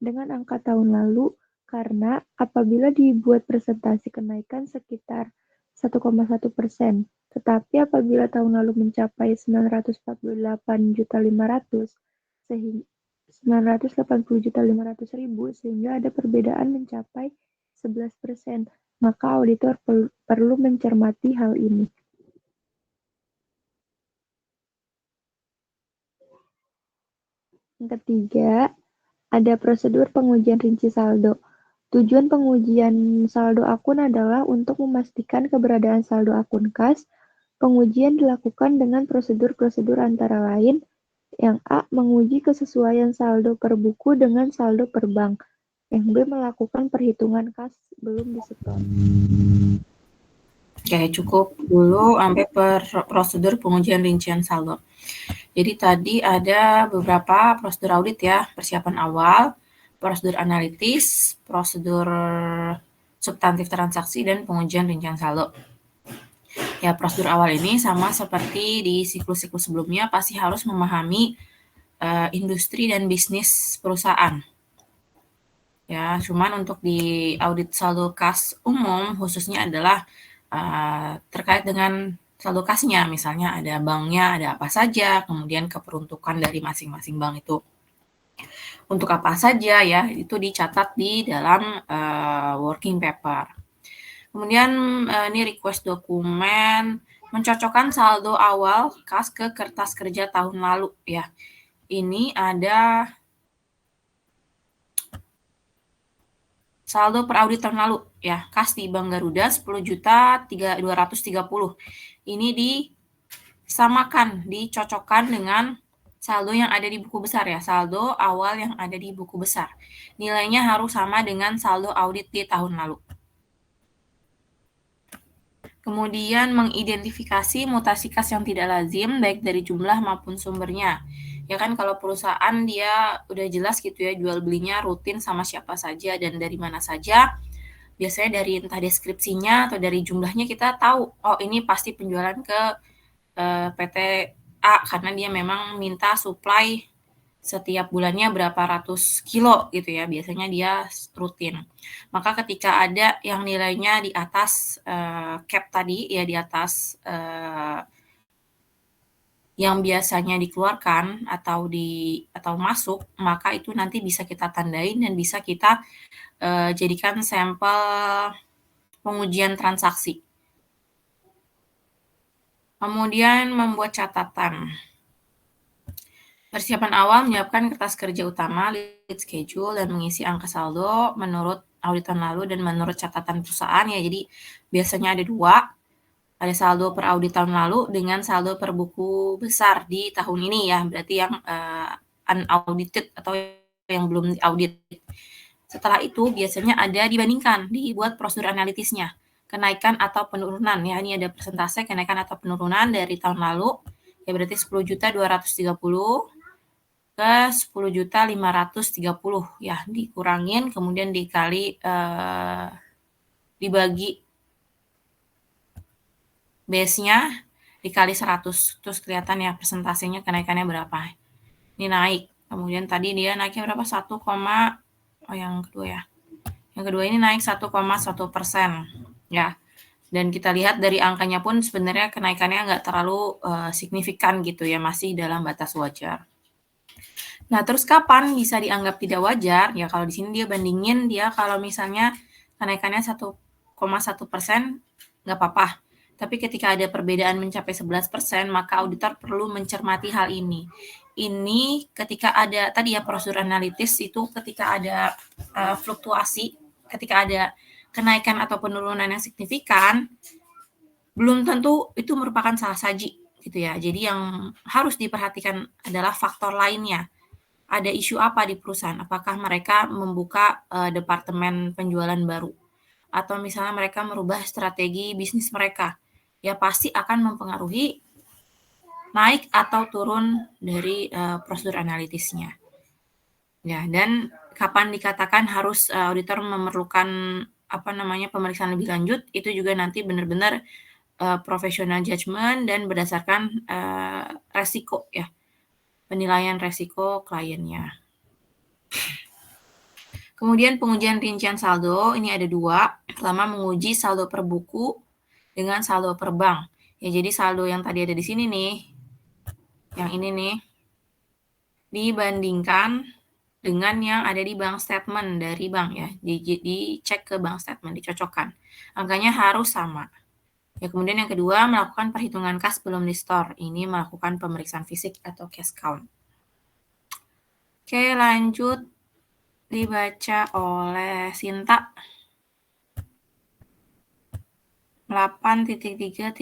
dengan angka tahun lalu karena apabila dibuat presentasi kenaikan sekitar 1,1%, Tetapi apabila tahun lalu mencapai 948.500.000 sehingga 980.500.000 sehingga ada perbedaan mencapai 11%, maka auditor perlu mencermati hal ini. Yang ketiga, ada prosedur pengujian rinci saldo. Tujuan pengujian saldo akun adalah untuk memastikan keberadaan saldo akun kas. Pengujian dilakukan dengan prosedur-prosedur antara lain. Yang A, menguji kesesuaian saldo per buku dengan saldo per bank. Yang B, melakukan perhitungan kas belum disetor. Oke, cukup dulu sampai prosedur pengujian rincian saldo. Jadi tadi ada beberapa prosedur audit ya, persiapan awal, prosedur analitis, prosedur substantif transaksi, dan pengujian rincian saldo. Ya, prosedur awal ini sama seperti di siklus-siklus sebelumnya, pasti harus memahami industri dan bisnis perusahaan. Ya, cuman untuk di audit saldo kas umum khususnya adalah terkait dengan saldo kasnya, misalnya ada banknya, ada apa saja, kemudian keperuntukan dari masing-masing bank itu untuk apa saja ya, itu dicatat di dalam working paper. Kemudian ini request dokumen, mencocokkan saldo awal kas ke kertas kerja tahun lalu ya. Ini ada saldo per audit tahun lalu ya, kas di Bank Garuda 10.230.000. Ini disamakan, dicocokkan dengan saldo yang ada di buku besar ya, saldo awal yang ada di buku besar. Nilainya harus sama dengan saldo audit di tahun lalu. Kemudian mengidentifikasi mutasi kas yang tidak lazim baik dari jumlah maupun sumbernya. Ya kan kalau perusahaan dia udah jelas gitu ya jual belinya rutin sama siapa saja dan dari mana saja. Biasanya dari entah deskripsinya atau dari jumlahnya kita tahu, oh ini pasti penjualan ke PT A karena dia memang minta supply setiap bulannya berapa ratus kilo gitu ya, biasanya dia rutin. Maka ketika ada yang nilainya di atas cap tadi ya, di atas yang biasanya dikeluarkan atau masuk, maka itu nanti bisa kita tandain dan bisa kita jadikan sampel pengujian transaksi. Kemudian membuat catatan. Persiapan awal menyiapkan kertas kerja utama, lead schedule, dan mengisi angka saldo menurut audit tahun lalu dan menurut catatan perusahaan ya. Jadi biasanya ada dua, ada saldo per audit tahun lalu dengan saldo per buku besar di tahun ini ya, berarti yang unaudited atau yang belum diaudit. Setelah itu biasanya ada dibandingkan, dibuat prosedur analitisnya, kenaikan atau penurunan ya. Ini ada persentase kenaikan atau penurunan dari tahun lalu ya, berarti 10.230.000 ke 10.530.000 ya, dikurangin kemudian dikali dibagi base-nya dikali 100, terus kelihatan ya persentasenya kenaikannya berapa. Ini naik, kemudian tadi dia naiknya berapa? Yang kedua ya. Yang kedua ini naik 1,1% ya. Dan kita lihat dari angkanya pun sebenarnya kenaikannya nggak terlalu signifikan gitu ya, masih dalam batas wajar. Nah, terus kapan bisa dianggap tidak wajar? Ya kalau di sini dia bandingin, dia kalau misalnya kenaikannya 1,1% nggak apa-apa. Tapi ketika ada perbedaan mencapai 11%, maka auditor perlu mencermati hal ini. Ini ketika ada tadi ya prosedur analitis itu ketika ada fluktuasi, ketika ada kenaikan atau penurunan yang signifikan, belum tentu itu merupakan salah saji gitu ya. Jadi yang harus diperhatikan adalah faktor lainnya. Ada isu apa di perusahaan? Apakah mereka membuka departemen penjualan baru? Atau misalnya mereka merubah strategi bisnis mereka? Ya pasti akan mempengaruhi naik atau turun dari prosedur analitisnya. Ya, dan kapan dikatakan harus auditor memerlukan pemeriksaan lebih lanjut, itu juga nanti benar-benar professional judgment dan berdasarkan resiko ya, penilaian resiko kliennya. Kemudian pengujian rincian saldo, ini ada dua. Pertama menguji saldo per buku dengan saldo per bank. Ya, jadi saldo yang tadi ada di sini nih, yang ini nih, dibandingkan dengan yang ada di bank statement dari bank ya. Dicek ke bank statement, dicocokkan. Angkanya harus sama. Ya, kemudian yang kedua, melakukan perhitungan kas belum di-store. Ini melakukan pemeriksaan fisik atau cash count. Oke, lanjut dibaca oleh Sinta. 8.3.3.1.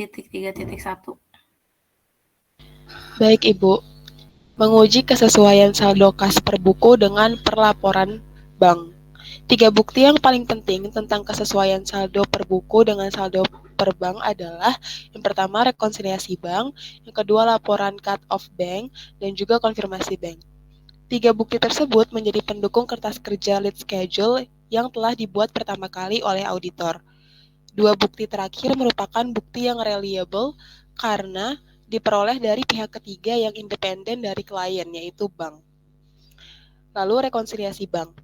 Baik, Ibu. Menguji kesesuaian saldo kas per buku dengan perlaporan bank. 3 bukti yang paling penting tentang kesesuaian saldo per buku dengan saldo per bank adalah yang pertama rekonsiliasi bank, yang kedua laporan cut-off bank, dan juga konfirmasi bank. 3 bukti tersebut menjadi pendukung kertas kerja lead schedule yang telah dibuat pertama kali oleh auditor. 2 bukti terakhir merupakan bukti yang reliable karena diperoleh dari pihak ketiga yang independen dari klien, yaitu bank. Lalu rekonsiliasi bank.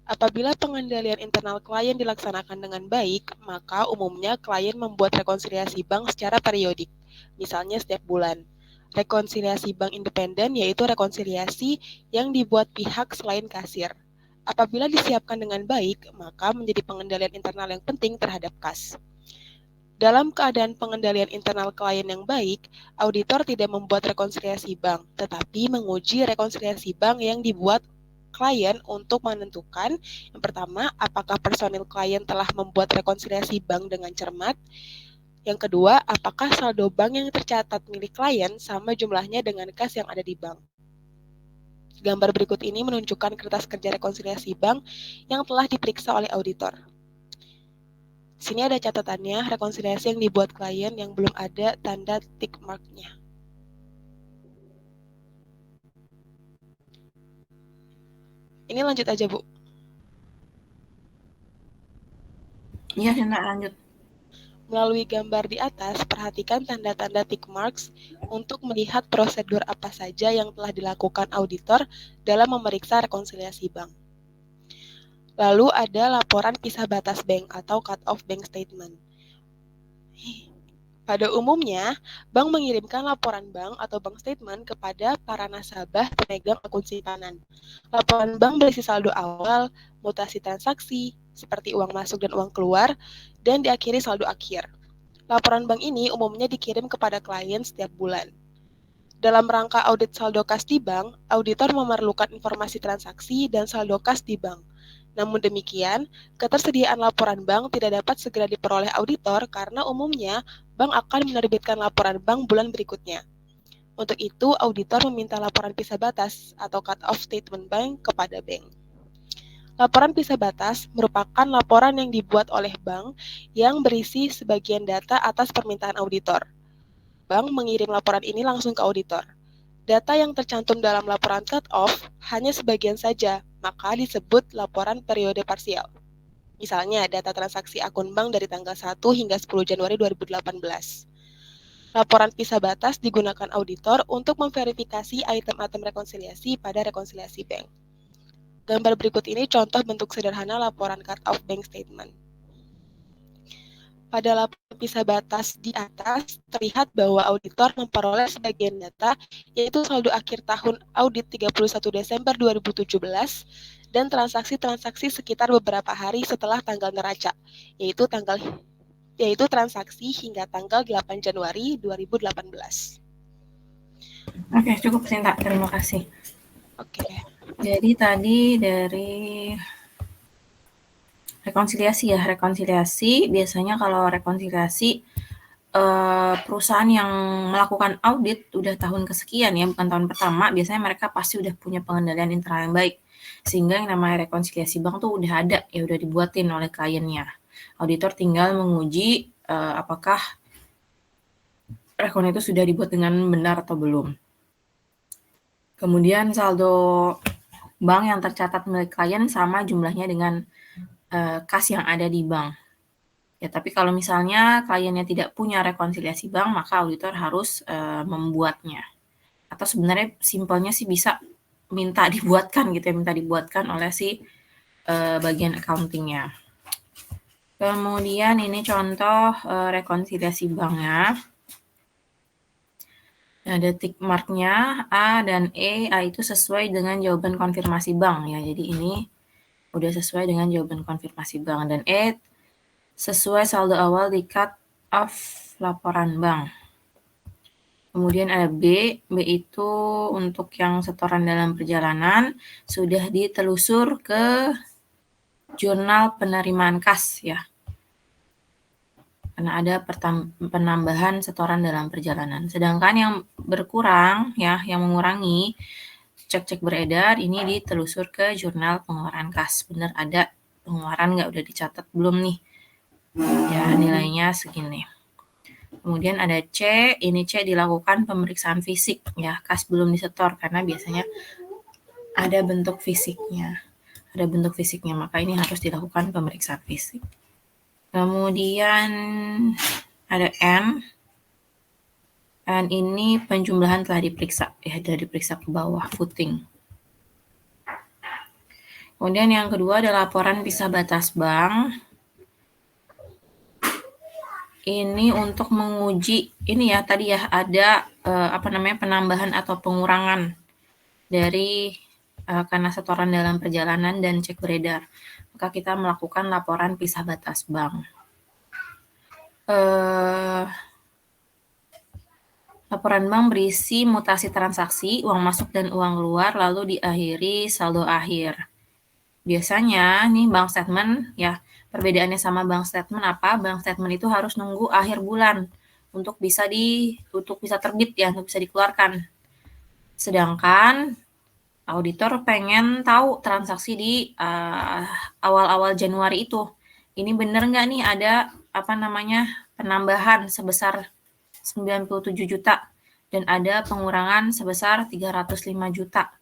Apabila pengendalian internal klien dilaksanakan dengan baik, maka umumnya klien membuat rekonsiliasi bank secara periodik, misalnya setiap bulan. Rekonsiliasi bank independen yaitu rekonsiliasi yang dibuat pihak selain kasir. Apabila disiapkan dengan baik, maka menjadi pengendalian internal yang penting terhadap kas. Dalam keadaan pengendalian internal klien yang baik, auditor tidak membuat rekonsiliasi bank, tetapi menguji rekonsiliasi bank yang dibuat klien untuk menentukan, yang pertama, apakah personil klien telah membuat rekonsiliasi bank dengan cermat. Yang kedua, apakah saldo bank yang tercatat milik klien sama jumlahnya dengan kas yang ada di bank. Gambar berikut ini menunjukkan kertas kerja rekonsiliasi bank yang telah diperiksa oleh auditor. Di sini ada catatannya, rekonsiliasi yang dibuat klien yang belum ada tanda tick mark-nya. Ini lanjut aja, Bu. Iya, Sinta, lanjut. Melalui gambar di atas, perhatikan tanda-tanda tick marks untuk melihat prosedur apa saja yang telah dilakukan auditor dalam memeriksa rekonsiliasi bank. Lalu ada laporan pisah batas bank atau cut-off bank statement. Pada umumnya, bank mengirimkan laporan bank atau bank statement kepada para nasabah pemegang akun simpanan. Laporan bank berisi saldo awal, mutasi transaksi, seperti uang masuk dan uang keluar, dan diakhiri saldo akhir. Laporan bank ini umumnya dikirim kepada klien setiap bulan. Dalam rangka audit saldo kas di bank, auditor memerlukan informasi transaksi dan saldo kas di bank. Namun demikian, ketersediaan laporan bank tidak dapat segera diperoleh auditor karena umumnya bank akan menerbitkan laporan bank bulan berikutnya. Untuk itu, auditor meminta laporan pisah batas atau cut-off statement bank kepada bank. Laporan pisah batas merupakan laporan yang dibuat oleh bank yang berisi sebagian data atas permintaan auditor. Bank mengirim laporan ini langsung ke auditor. Data yang tercantum dalam laporan cut-off hanya sebagian saja, maka disebut laporan periode parsial. Misalnya, data transaksi akun bank dari tanggal 1 hingga 10 Januari 2018. Laporan pisah batas digunakan auditor untuk memverifikasi item-item rekonsiliasi pada rekonsiliasi bank. Gambar berikut ini contoh bentuk sederhana laporan cut-off bank statement. Pada laporan pisah batas di atas, terlihat bahwa auditor memperoleh sebagian data, yaitu saldo akhir tahun audit 31 Desember 2017, dan transaksi-transaksi sekitar beberapa hari setelah tanggal neraca, yaitu transaksi hingga tanggal 8 Januari 2018. Oke, cukup Sinta, terima kasih. Oke. Jadi tadi dari rekonsiliasi ya, rekonsiliasi biasanya kalau rekonsiliasi perusahaan yang melakukan audit udah tahun kesekian ya, bukan tahun pertama, biasanya mereka pasti udah punya pengendalian internal yang baik. Sehingga yang namanya rekonsiliasi bank tuh udah ada, ya udah dibuatin oleh kliennya. Auditor tinggal menguji apakah rekon itu sudah dibuat dengan benar atau belum. Kemudian saldo bank yang tercatat milik klien sama jumlahnya dengan kas yang ada di bank. Ya, tapi kalau misalnya kliennya tidak punya rekonsiliasi bank, maka auditor harus membuatnya. Atau sebenarnya simpelnya sih bisa minta dibuatkan gitu ya, minta dibuatkan oleh si bagian accounting-nya. Kemudian ini contoh rekonsiliasi banknya. Ada tick mark-nya A dan E. A itu sesuai dengan jawaban konfirmasi bank ya. Jadi ini udah sesuai dengan jawaban konfirmasi bank. Dan E sesuai saldo awal di cut off laporan bank. Kemudian ada B. B itu untuk yang setoran dalam perjalanan sudah ditelusur ke jurnal penerimaan kas ya. Karena ada penambahan setoran dalam perjalanan. Sedangkan yang berkurang ya, yang mengurangi cek-cek beredar ini ditelusur ke jurnal pengeluaran kas. Bener ada pengeluaran nggak, udah dicatat belum nih? Ya, nilainya segini. Kemudian ada C, ini C dilakukan pemeriksaan fisik ya, kas belum disetor karena biasanya ada bentuk fisiknya. Ada bentuk fisiknya, maka ini harus dilakukan pemeriksaan fisik. Kemudian ada N. N ini penjumlahan telah diperiksa, ya sudah diperiksa ke bawah, footing. Kemudian yang kedua ada laporan pisah batas bank. Ini untuk menguji, ini ya tadi ya ada penambahan atau pengurangan dari karena setoran dalam perjalanan dan cek beredar. Maka kita melakukan laporan pisah batas bank. Laporan bank berisi mutasi transaksi, uang masuk dan uang keluar, lalu diakhiri saldo akhir. Biasanya nih bank statement ya, perbedaannya sama bank statement apa? Bank statement itu harus nunggu akhir bulan untuk bisa terbit ya, untuk bisa dikeluarkan. Sedangkan auditor pengen tahu transaksi di awal-awal Januari itu. Ini bener nggak nih ada penambahan sebesar 97 juta dan ada pengurangan sebesar 305 juta.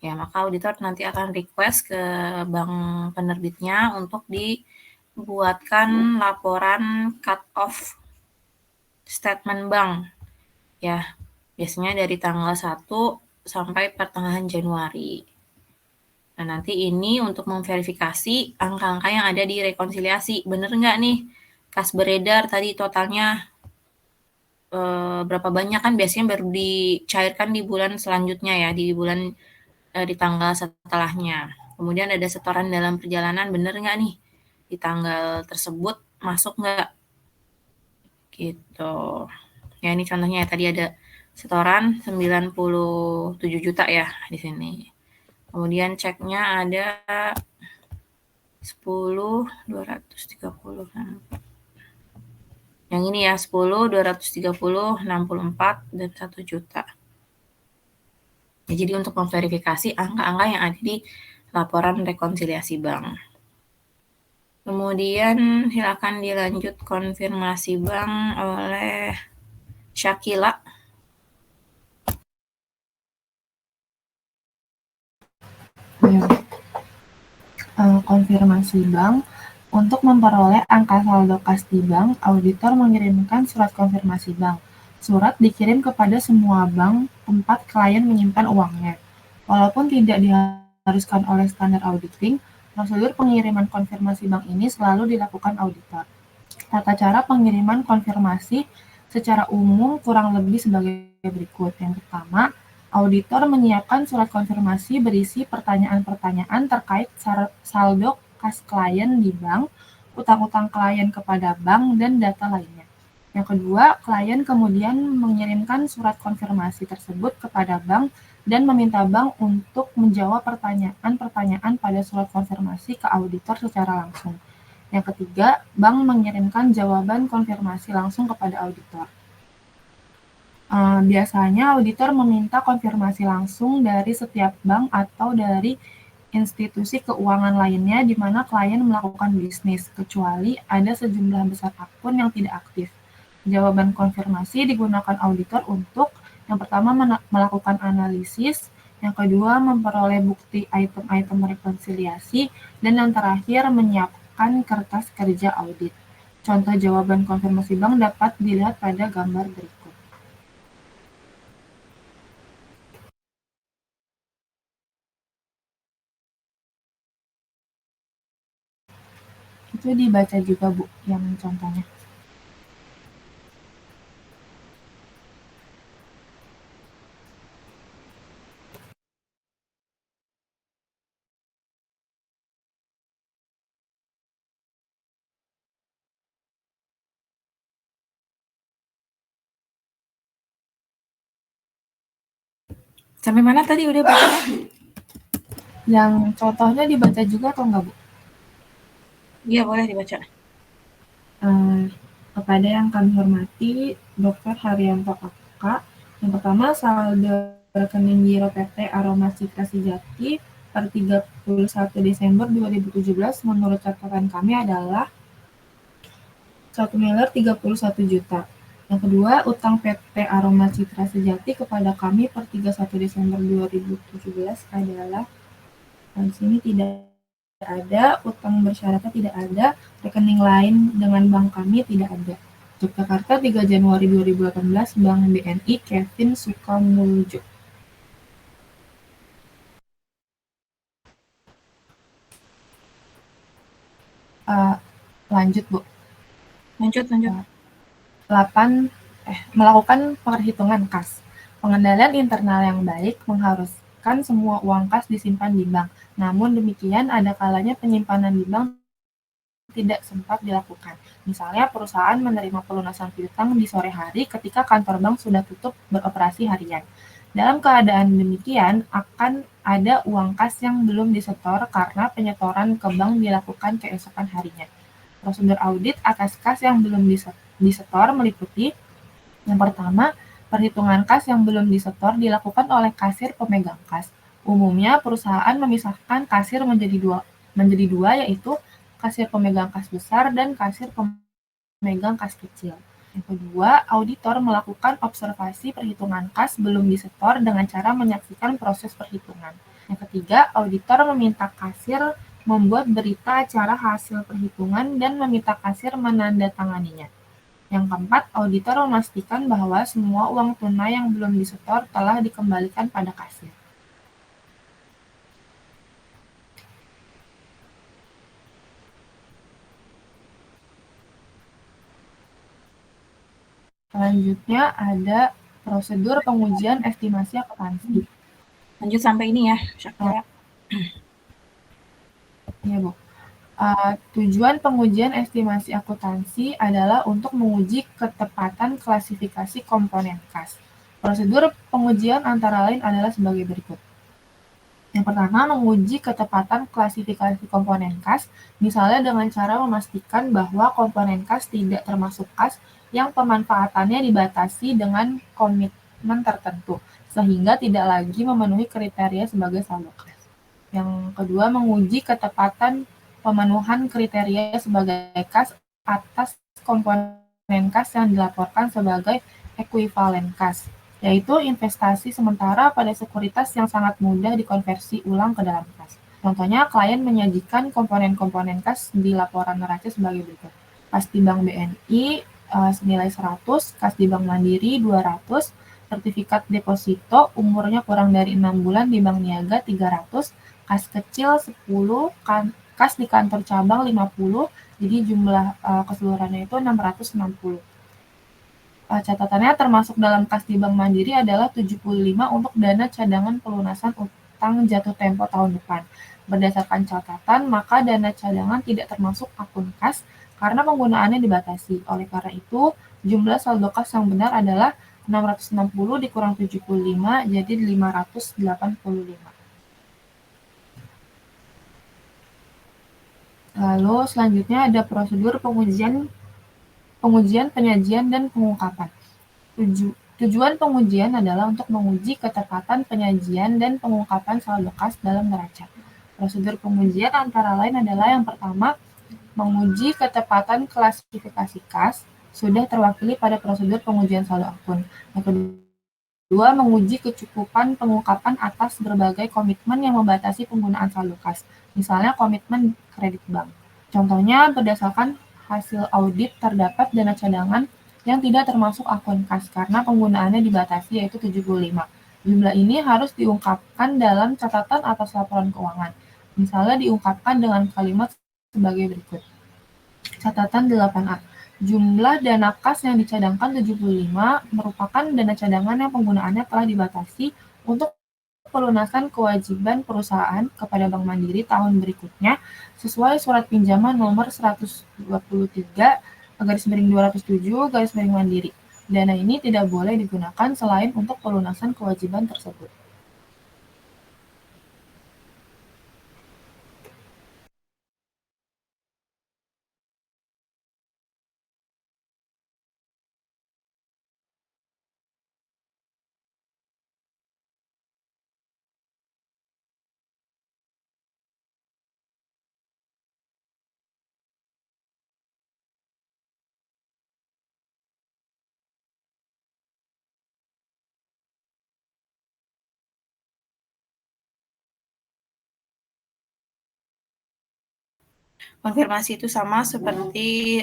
Ya, maka auditor nanti akan request ke bank penerbitnya untuk dibuatkan laporan cut-off statement bank. Ya, biasanya dari tanggal 1 sampai pertengahan Januari. Nah, nanti ini untuk memverifikasi angka-angka yang ada di rekonsiliasi. Bener nggak nih kas beredar tadi totalnya berapa banyak, kan biasanya baru dicairkan di bulan selanjutnya ya, di tanggal setelahnya. Kemudian ada setoran dalam perjalanan, bener nggak nih di tanggal tersebut masuk nggak? Gitu. Ya ini contohnya ya, tadi ada setoran 97 juta ya di sini. Kemudian ceknya ada 10.230 kan. Yang ini ya 10.230 64 dan 1 juta. Ya, jadi untuk memverifikasi angka-angka yang ada di laporan rekonsiliasi bank. Kemudian silakan dilanjut konfirmasi bank oleh Syakila. Konfirmasi bank. Untuk memperoleh angka saldo kas di bank, auditor mengirimkan surat konfirmasi bank. Surat dikirim kepada semua bank tempat klien menyimpan uangnya. Walaupun tidak diharuskan oleh standar auditing, prosedur pengiriman konfirmasi bank ini selalu dilakukan auditor. Tata cara pengiriman konfirmasi secara umum kurang lebih sebagai berikut. Yang pertama, auditor menyiapkan surat konfirmasi berisi pertanyaan-pertanyaan terkait saldo kas klien di bank, utang-utang klien kepada bank, dan data lainnya. Yang kedua, klien kemudian mengirimkan surat konfirmasi tersebut kepada bank dan meminta bank untuk menjawab pertanyaan-pertanyaan pada surat konfirmasi ke auditor secara langsung. Yang ketiga, bank mengirimkan jawaban konfirmasi langsung kepada auditor. Biasanya auditor meminta konfirmasi langsung dari setiap bank atau dari institusi keuangan lainnya di mana klien melakukan bisnis, kecuali ada sejumlah besar akun yang tidak aktif. Jawaban konfirmasi digunakan auditor untuk yang pertama melakukan analisis, yang kedua memperoleh bukti item-item rekonsiliasi, dan yang terakhir menyiapkan kertas kerja audit. Contoh jawaban konfirmasi bank dapat dilihat pada gambar berikut. Itu dibaca juga, Bu, yang contohnya. Sampai mana tadi udah baca? Yang contohnya dibaca juga atau enggak, Bu? Iya, boleh dibaca. Kepada yang kami hormati, Dr. Haryanto AK, yang pertama saldo rekening giro PT Aroma Citra Sejati per 31 Desember 2017 menurut catatan kami adalah 1.031 juta. Yang kedua, utang PT Aroma Citra Sejati kepada kami per 31 Desember 2017 adalah, di sini tidak ada, utang bersyaratnya tidak ada, rekening lain dengan bank kami tidak ada. Yogyakarta 3 Januari 2018, Bank BNI, Kevin Sukamuljo. Lanjut, Bu. Lanjut. 8. Melakukan perhitungan kas. Pengendalian internal yang baik mengharuskan semua uang kas disimpan di bank. Namun demikian, ada kalanya penyimpanan di bank tidak sempat dilakukan. Misalnya, perusahaan menerima pelunasan piutang di sore hari ketika kantor bank sudah tutup beroperasi harian. Dalam keadaan demikian, akan ada uang kas yang belum disetor karena penyetoran ke bank dilakukan keesokan harinya. Prosedur audit atas kas yang belum disetor meliputi: yang pertama, perhitungan kas yang belum disetor dilakukan oleh kasir pemegang kas. Umumnya, perusahaan memisahkan kasir menjadi dua, yaitu kasir pemegang kas besar dan kasir pemegang kas kecil. Yang kedua, auditor melakukan observasi perhitungan kas belum disetor dengan cara menyaksikan proses perhitungan. Yang ketiga, auditor meminta kasir membuat berita acara hasil perhitungan dan meminta kasir menandatanganinya. Yang keempat, auditor memastikan bahwa semua uang tunai yang belum disetor telah dikembalikan pada kasir. Selanjutnya ada prosedur pengujian estimasi akuntansi. Lanjut sampai ini ya, Syakira. Iya, Bu. Tujuan pengujian estimasi akuntansi adalah untuk menguji ketepatan klasifikasi komponen kas. Prosedur pengujian antara lain adalah sebagai berikut. Yang pertama, menguji ketepatan klasifikasi komponen kas, misalnya dengan cara memastikan bahwa komponen kas tidak termasuk kas yang pemanfaatannya dibatasi dengan komitmen tertentu, sehingga tidak lagi memenuhi kriteria sebagai saldo kas. Yang kedua, menguji ketepatan pemenuhan kriteria sebagai kas atas komponen kas yang dilaporkan sebagai ekuivalen kas, yaitu investasi sementara pada sekuritas yang sangat mudah dikonversi ulang ke dalam kas. Contohnya, klien menyajikan komponen-komponen kas di laporan neraca sebagai berikut. Kas di Bank BNI senilai 100, kas di Bank Mandiri 200, sertifikat deposito umurnya kurang dari 6 bulan di Bank Niaga 300, kas kecil 10, kas di kantor cabang 50, jadi jumlah keseluruhannya itu 660. Catatannya termasuk dalam kas di Bank Mandiri adalah 75 untuk dana cadangan pelunasan utang jatuh tempo tahun depan. Berdasarkan catatan, maka dana cadangan tidak termasuk akun kas karena penggunaannya dibatasi. Oleh karena itu, jumlah saldo kas yang benar adalah 660 dikurang 75, jadi 585. Lalu selanjutnya ada prosedur pengujian, penyajian, dan pengungkapan. Tujuan pengujian adalah untuk menguji ketepatan penyajian dan pengungkapan saldo kas dalam neraca. Prosedur pengujian antara lain adalah yang pertama, menguji ketepatan klasifikasi kas, sudah terwakili pada prosedur pengujian saldo akun. Yang kedua, menguji kecukupan pengungkapan atas berbagai komitmen yang membatasi penggunaan saldo kas, misalnya komitmen kredit bank. Contohnya, berdasarkan hasil audit terdapat dana cadangan yang tidak termasuk akun kas karena penggunaannya dibatasi, yaitu 75. Jumlah ini harus diungkapkan dalam catatan atas laporan keuangan. Misalnya diungkapkan dengan kalimat sebagai berikut. Catatan 8A. Jumlah dana kas yang dicadangkan 75 merupakan dana cadangan yang penggunaannya telah dibatasi untuk pelunasan kewajiban perusahaan kepada Bank Mandiri tahun berikutnya sesuai surat pinjaman nomor 123/207/Mandiri. Dana ini tidak boleh digunakan selain untuk pelunasan kewajiban tersebut. Konfirmasi itu sama seperti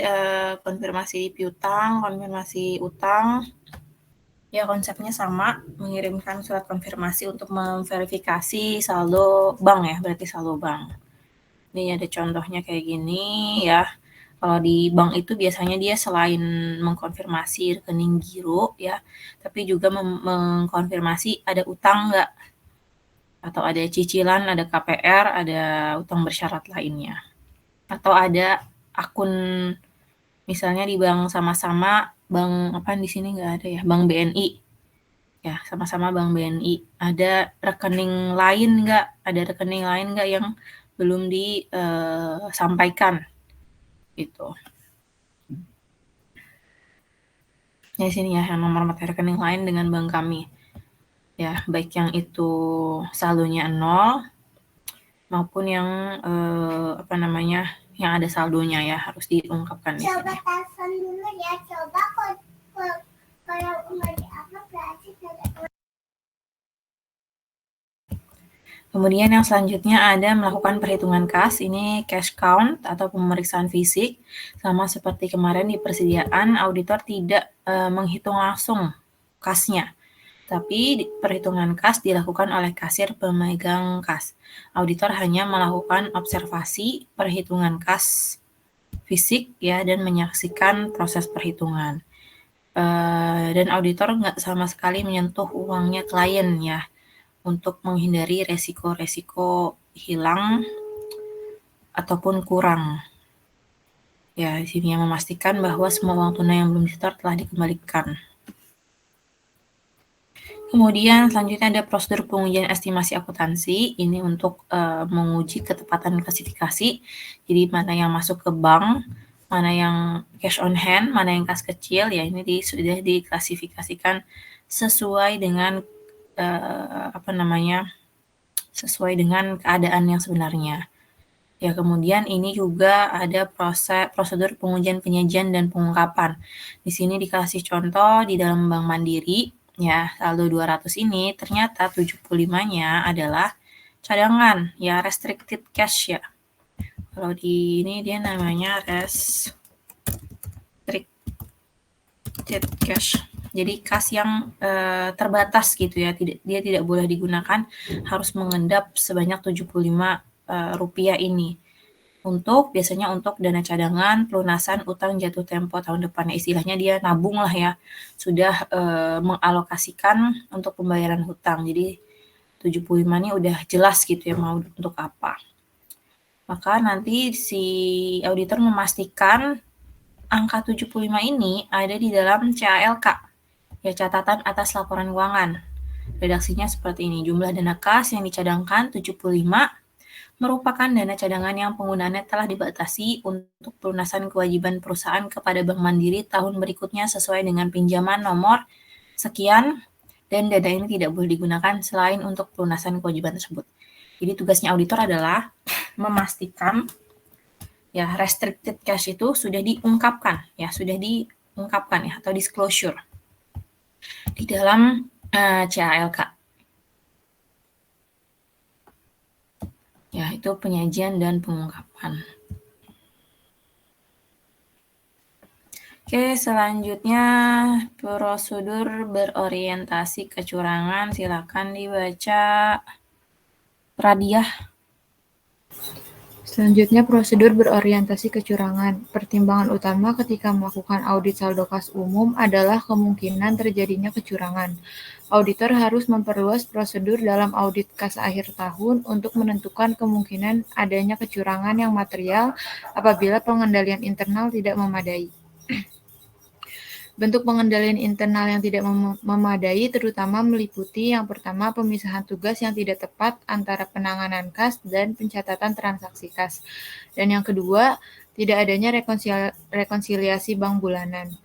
konfirmasi piutang, konfirmasi utang. Ya, konsepnya sama, mengirimkan surat konfirmasi untuk memverifikasi saldo bank ya, berarti saldo bank. Ini ada contohnya kayak gini ya. Kalau di bank itu biasanya dia selain mengkonfirmasi rekening giro ya, tapi juga mengkonfirmasi ada utang nggak, atau ada cicilan, ada KPR, ada utang bersyarat lainnya. Atau ada akun, misalnya di bank sama-sama, bank apa di sini nggak ada ya, bank BNI. Ya, sama-sama bank BNI. Ada rekening lain nggak? Ada rekening lain nggak yang belum disampaikan? Gitu. Ya, sini ya, yang nomor mata rekening lain dengan bank kami. Ya, baik yang itu saldonya 0 maupun yang yang ada saldonya ya, harus diungkapkan di sini. Coba telepon dulu ya, coba kalau nggak diangkat berarti tidak. Kemudian yang selanjutnya ada melakukan perhitungan kas, ini cash count atau pemeriksaan fisik. Sama seperti kemarin di persediaan, auditor tidak menghitung langsung kasnya. Tapi perhitungan kas dilakukan oleh kasir pemegang kas. Auditor hanya melakukan observasi perhitungan kas fisik ya, dan menyaksikan proses perhitungan. Dan auditor nggak sama sekali menyentuh uangnya klien ya, untuk menghindari resiko-resiko hilang ataupun kurang. Ya, di sini yang memastikan bahwa semua uang tunai yang belum disetor telah dikembalikan. Kemudian selanjutnya ada prosedur pengujian estimasi akuntansi. Ini untuk menguji ketepatan klasifikasi. Jadi mana yang masuk ke bank, mana yang cash on hand, mana yang kas kecil. Ya, ini sudah diklasifikasikan sesuai dengan sesuai dengan keadaan yang sebenarnya. Ya, kemudian ini juga ada prosedur pengujian penyajian dan pengungkapan. Di sini dikasih contoh di dalam Bank Mandiri, ya, saldo 200 ini ternyata 75-nya adalah cadangan, ya, restricted cash ya. Kalau di ini dia namanya restricted cash. Jadi kas yang terbatas gitu ya, dia tidak boleh digunakan, harus mengendap sebanyak 75 rupiah ini. Biasanya untuk dana cadangan, pelunasan utang jatuh tempo tahun depannya, istilahnya dia nabung lah ya, sudah mengalokasikan untuk pembayaran hutang. Jadi 75 ini udah jelas gitu ya mau untuk apa. Maka nanti si auditor memastikan angka 75 ini ada di dalam CALK. Ya, catatan atas laporan keuangan. Redaksinya seperti ini. Jumlah dana kas yang dicadangkan 75 merupakan dana cadangan yang penggunaannya telah dibatasi untuk pelunasan kewajiban perusahaan kepada Bank Mandiri tahun berikutnya sesuai dengan pinjaman nomor sekian, dan dana ini tidak boleh digunakan selain untuk pelunasan kewajiban tersebut. Jadi tugasnya auditor adalah memastikan ya restricted cash itu sudah diungkapkan ya, atau disclosure di dalam CALK. Ya, itu penyajian dan pengungkapan. Oke, selanjutnya prosedur berorientasi kecurangan. Silakan dibaca, Radiah. Selanjutnya, prosedur berorientasi kecurangan. Pertimbangan utama ketika melakukan audit saldo kas umum adalah kemungkinan terjadinya kecurangan. Auditor harus memperluas prosedur dalam audit kas akhir tahun untuk menentukan kemungkinan adanya kecurangan yang material apabila pengendalian internal tidak memadai. Bentuk pengendalian internal yang tidak memadai terutama meliputi yang pertama pemisahan tugas yang tidak tepat antara penanganan kas dan pencatatan transaksi kas. Dan yang kedua, tidak adanya rekonsiliasi bank bulanan.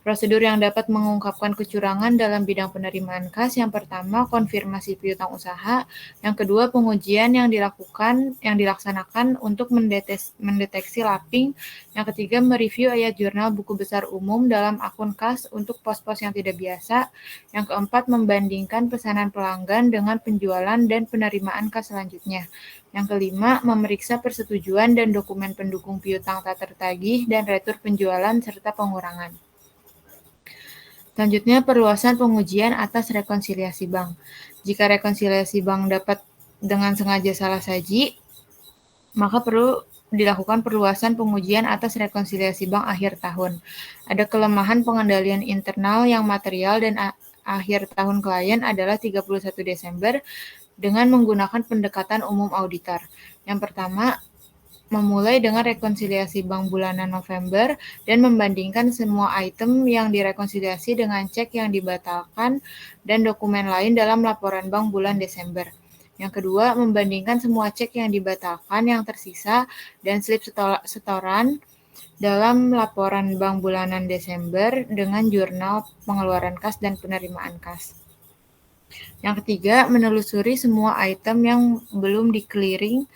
Prosedur yang dapat mengungkapkan kecurangan dalam bidang penerimaan kas, yang pertama konfirmasi piutang usaha, yang kedua pengujian yang dilaksanakan untuk mendeteksi laping, yang ketiga mereview ayat jurnal buku besar umum dalam akun kas untuk pos-pos yang tidak biasa, yang keempat membandingkan pesanan pelanggan dengan penjualan dan penerimaan kas selanjutnya. Yang kelima, memeriksa persetujuan dan dokumen pendukung piutang tak tertagih dan retur penjualan serta pengurangan. Selanjutnya, perluasan pengujian atas rekonsiliasi bank. Jika rekonsiliasi bank dapat dengan sengaja salah saji, maka perlu dilakukan perluasan pengujian atas rekonsiliasi bank akhir tahun. Ada kelemahan pengendalian internal yang material dan akhir tahun klien adalah 31 Desember dengan menggunakan pendekatan umum auditor. Yang pertama, memulai dengan rekonsiliasi bank bulanan November dan membandingkan semua item yang direkonsiliasi dengan cek yang dibatalkan dan dokumen lain dalam laporan bank bulan Desember. Yang kedua, membandingkan semua cek yang dibatalkan yang tersisa dan slip setoran dalam laporan bank bulanan Desember dengan jurnal pengeluaran kas dan penerimaan kas. Yang ketiga, menelusuri semua item yang belum di-clearing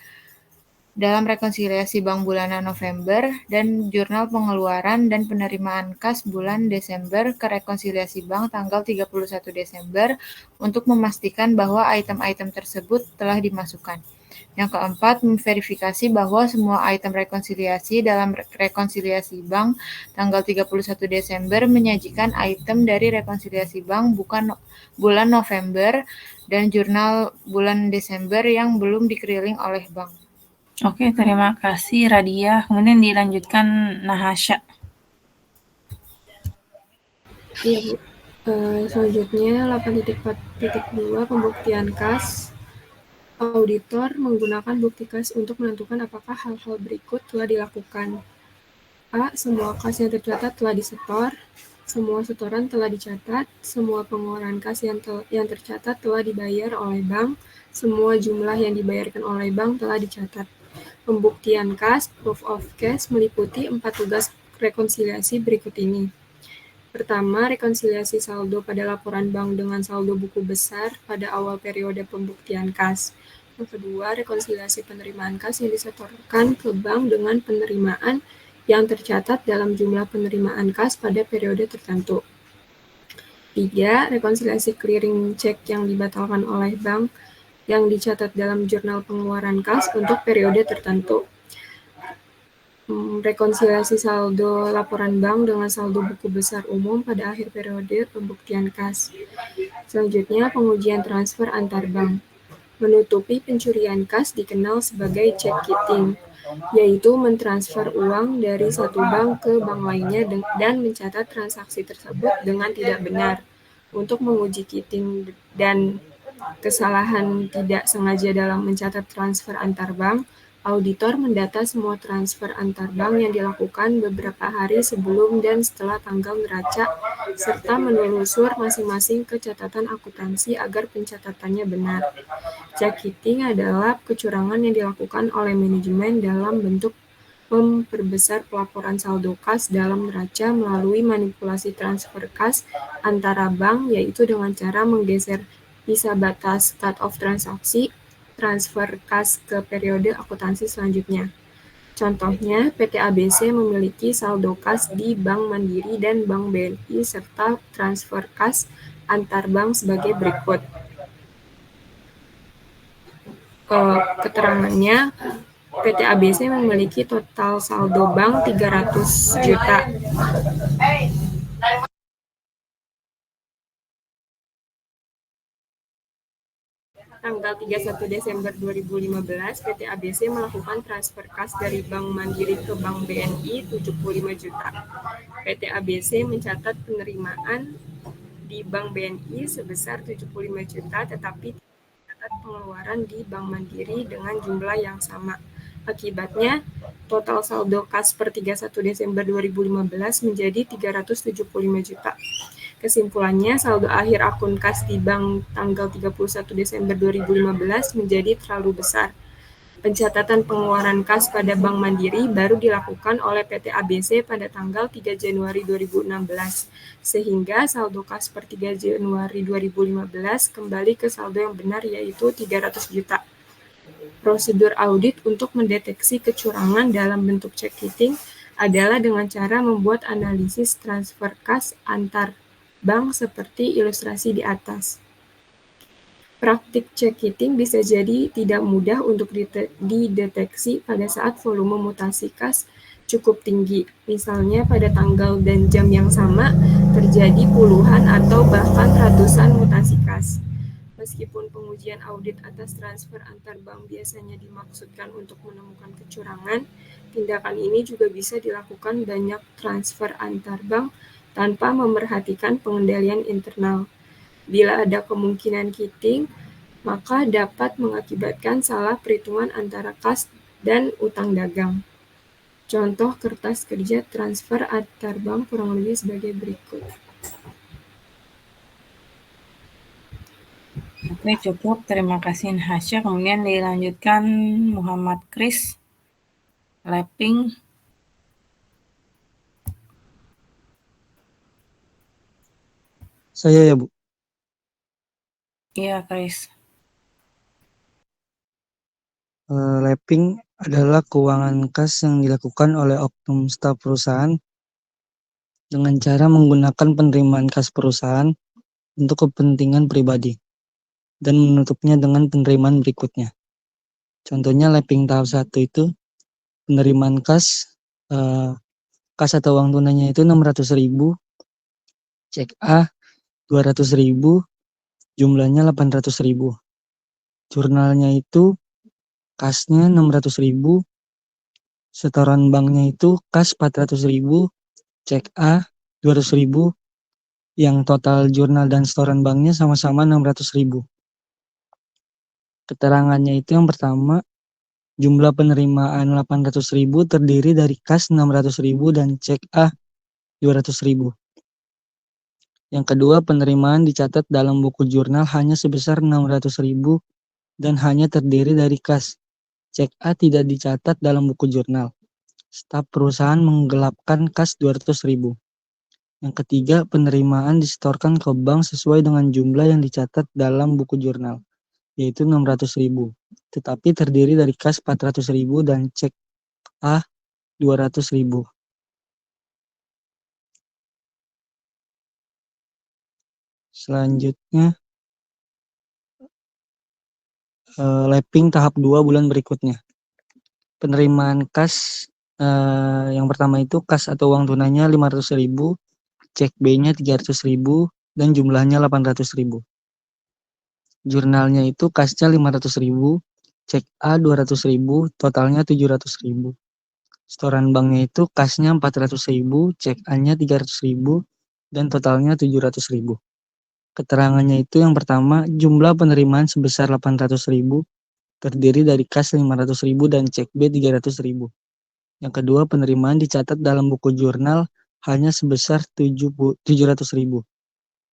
dalam rekonsiliasi bank bulanan November dan jurnal pengeluaran dan penerimaan kas bulan Desember ke rekonsiliasi bank tanggal 31 Desember untuk memastikan bahwa item-item tersebut telah dimasukkan. Yang keempat, memverifikasi bahwa semua item rekonsiliasi dalam rekonsiliasi bank tanggal 31 Desember menyajikan item dari rekonsiliasi bank bulan November dan jurnal bulan Desember yang belum dikeliling oleh bank. Oke, terima kasih Radia. Kemudian dilanjutkan Nahasha. Iya, Bu. Selanjutnya 8.4.2 pembuktian kas. Auditor menggunakan bukti kas untuk menentukan apakah hal-hal berikut telah dilakukan. A. Semua kas yang tercatat telah disetor. Semua setoran telah dicatat. Semua pengeluaran kas yang tercatat telah dibayar oleh bank. Semua jumlah yang dibayarkan oleh bank telah dicatat. Pembuktian kas, proof of cash, meliputi 4 tugas rekonsiliasi berikut ini. Pertama, rekonsiliasi saldo pada laporan bank dengan saldo buku besar pada awal periode pembuktian kas. Yang kedua, rekonsiliasi penerimaan kas yang disetorkan ke bank dengan penerimaan yang tercatat dalam jumlah penerimaan kas pada periode tertentu. 3. Rekonsiliasi clearing cek yang dibatalkan oleh bank yang dicatat dalam jurnal pengeluaran kas untuk periode tertentu. Rekonsiliasi saldo laporan bank dengan saldo buku besar umum pada akhir periode pembuktian kas. Selanjutnya, pengujian transfer antar bank. Menutupi pencurian kas dikenal sebagai check kiting, yaitu mentransfer uang dari satu bank ke bank lainnya dan mencatat transaksi tersebut dengan tidak benar. Untuk menguji kiting dan kesalahan tidak sengaja dalam mencatat transfer antar bank, auditor mendata semua transfer antar bank yang dilakukan beberapa hari sebelum dan setelah tanggal neraca, serta menelusur masing-masing ke catatan akuntansi agar pencatatannya benar. Check kiting adalah kecurangan yang dilakukan oleh manajemen dalam bentuk memperbesar pelaporan saldo kas dalam neraca melalui manipulasi transfer kas antara bank, yaitu dengan cara menggeser bisa batas cut-off transaksi, transfer kas ke periode akuntansi selanjutnya. Contohnya, PT ABC memiliki saldo kas di Bank Mandiri dan Bank BNI serta transfer kas antar bank sebagai berikut. Keterangannya, PT ABC memiliki total saldo bank 300 juta. Tanggal 31 Desember 2015, PT ABC melakukan transfer kas dari Bank Mandiri ke Bank BNI 75 juta. PT ABC mencatat penerimaan di Bank BNI sebesar 75 juta, tetapi mencatat pengeluaran di Bank Mandiri dengan jumlah yang sama. Akibatnya, total saldo kas per 31 Desember 2015 menjadi 375 juta. Kesimpulannya, saldo akhir akun kas di bank tanggal 31 Desember 2015 menjadi terlalu besar. Pencatatan pengeluaran kas pada Bank Mandiri baru dilakukan oleh PT ABC pada tanggal 3 Januari 2016, sehingga saldo kas per 3 Januari 2015 kembali ke saldo yang benar, yaitu 300 juta. Prosedur audit untuk mendeteksi kecurangan dalam bentuk check kiting adalah dengan cara membuat analisis transfer kas antar bank seperti ilustrasi di atas. Praktik check kiting bisa jadi tidak mudah untuk dideteksi pada saat volume mutasi kas cukup tinggi. Misalnya pada tanggal dan jam yang sama terjadi puluhan atau bahkan ratusan mutasi kas. Meskipun pengujian audit atas transfer antar bank biasanya dimaksudkan untuk menemukan kecurangan, tindakan ini juga bisa dilakukan banyak transfer antar bank tanpa memerhatikan pengendalian internal. Bila ada kemungkinan kiting, maka dapat mengakibatkan salah perhitungan antara kas dan utang dagang. Contoh kertas kerja transfer antar bank kurang lebih sebagai berikut. Oke, cukup. Terima kasih Hasya. Kemudian dilanjutkan Muhammad Kris. Lapping. Saya ya, Bu. Iya, Kris. Lapping adalah keuangan kas yang dilakukan oleh oknum staf perusahaan dengan cara menggunakan penerimaan kas perusahaan untuk kepentingan pribadi dan menutupnya dengan penerimaan berikutnya. Contohnya lapping tahap 1 itu penerimaan kas atau uang tunainya itu 600.000, cek A 200.000, jumlahnya 800.000. Jurnalnya itu kasnya 600.000, setoran banknya itu kas 400.000, cek A 200.000, yang total jurnal dan setoran banknya sama-sama 600.000. Keterangannya itu yang pertama, jumlah penerimaan 800.000 terdiri dari kas 600.000 dan cek A 200.000. Yang kedua, penerimaan dicatat dalam buku jurnal hanya sebesar 600.000 dan hanya terdiri dari kas. Cek A tidak dicatat dalam buku jurnal. Staf perusahaan menggelapkan kas 200.000. Yang ketiga, penerimaan disetorkan ke bank sesuai dengan jumlah yang dicatat dalam buku jurnal, yaitu 600.000, tetapi terdiri dari kas 400.000 dan cek A 200.000. Selanjutnya, lapping tahap 2 bulan berikutnya. Penerimaan kas yang pertama itu kas atau uang tunainya 500.000, cek B-nya 300.000 dan jumlahnya 800.000. Jurnalnya itu kasnya 500.000, cek A 200.000, totalnya 700.000. Setoran banknya itu kasnya 400.000, cek A-nya 300.000 dan totalnya 700.000. Keterangannya itu yang pertama, jumlah penerimaan sebesar 800.000 terdiri dari kas 500.000 dan cek B 300.000. Yang kedua, penerimaan dicatat dalam buku jurnal hanya sebesar 700.000.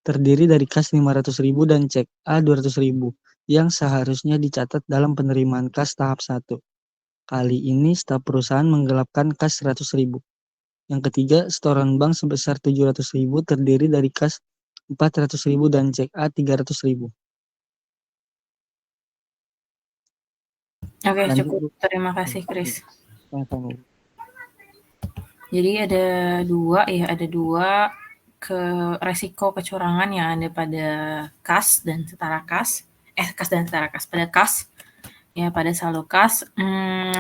Terdiri dari kas 500.000 dan cek A 200.000 yang seharusnya dicatat dalam penerimaan kas tahap 1. Kali ini staf perusahaan menggelapkan kas 100.000. Yang ketiga, setoran bank sebesar 700.000 terdiri dari kas 400.000 dan cek A 300.000. Oke, cukup. Terima kasih, Kris. Jadi ada dua resiko kecurangan yang ada pada kas dan setara kas. Pada kas. Ya, pada saldo kas.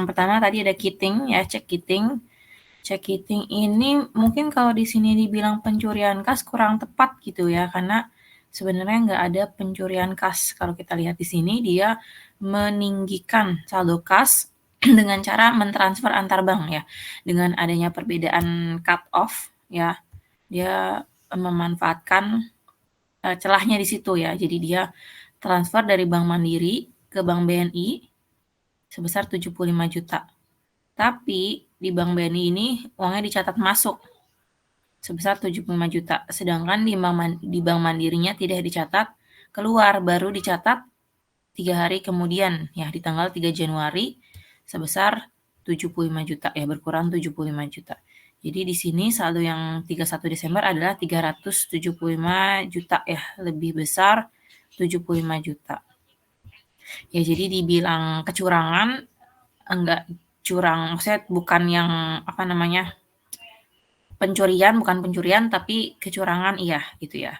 Pertama tadi ada kiting ya, cek kiting. Cek kiting ini mungkin kalau di sini dibilang pencurian kas kurang tepat gitu ya, karena sebenarnya nggak ada pencurian kas. Kalau kita lihat di sini dia meninggikan saldo kas dengan cara mentransfer antar bank ya. Dengan adanya perbedaan cut off ya, dia memanfaatkan celahnya di situ ya. Jadi dia transfer dari Bank Mandiri ke Bank BNI sebesar 75 juta. Tapi di Bank BNI ini uangnya dicatat masuk sebesar 75 juta. Sedangkan di Bank Mandirinya tidak dicatat keluar, baru dicatat 3 hari kemudian ya, di tanggal 3 Januari sebesar 75 juta ya, berkurang 75 juta. Jadi di sini saldo yang 31 Desember adalah 375 juta ya, lebih besar 75 juta. Ya jadi dibilang kecurangan, enggak curang, maksudnya bukan yang pencurian, bukan pencurian tapi kecurangan iya gitu ya.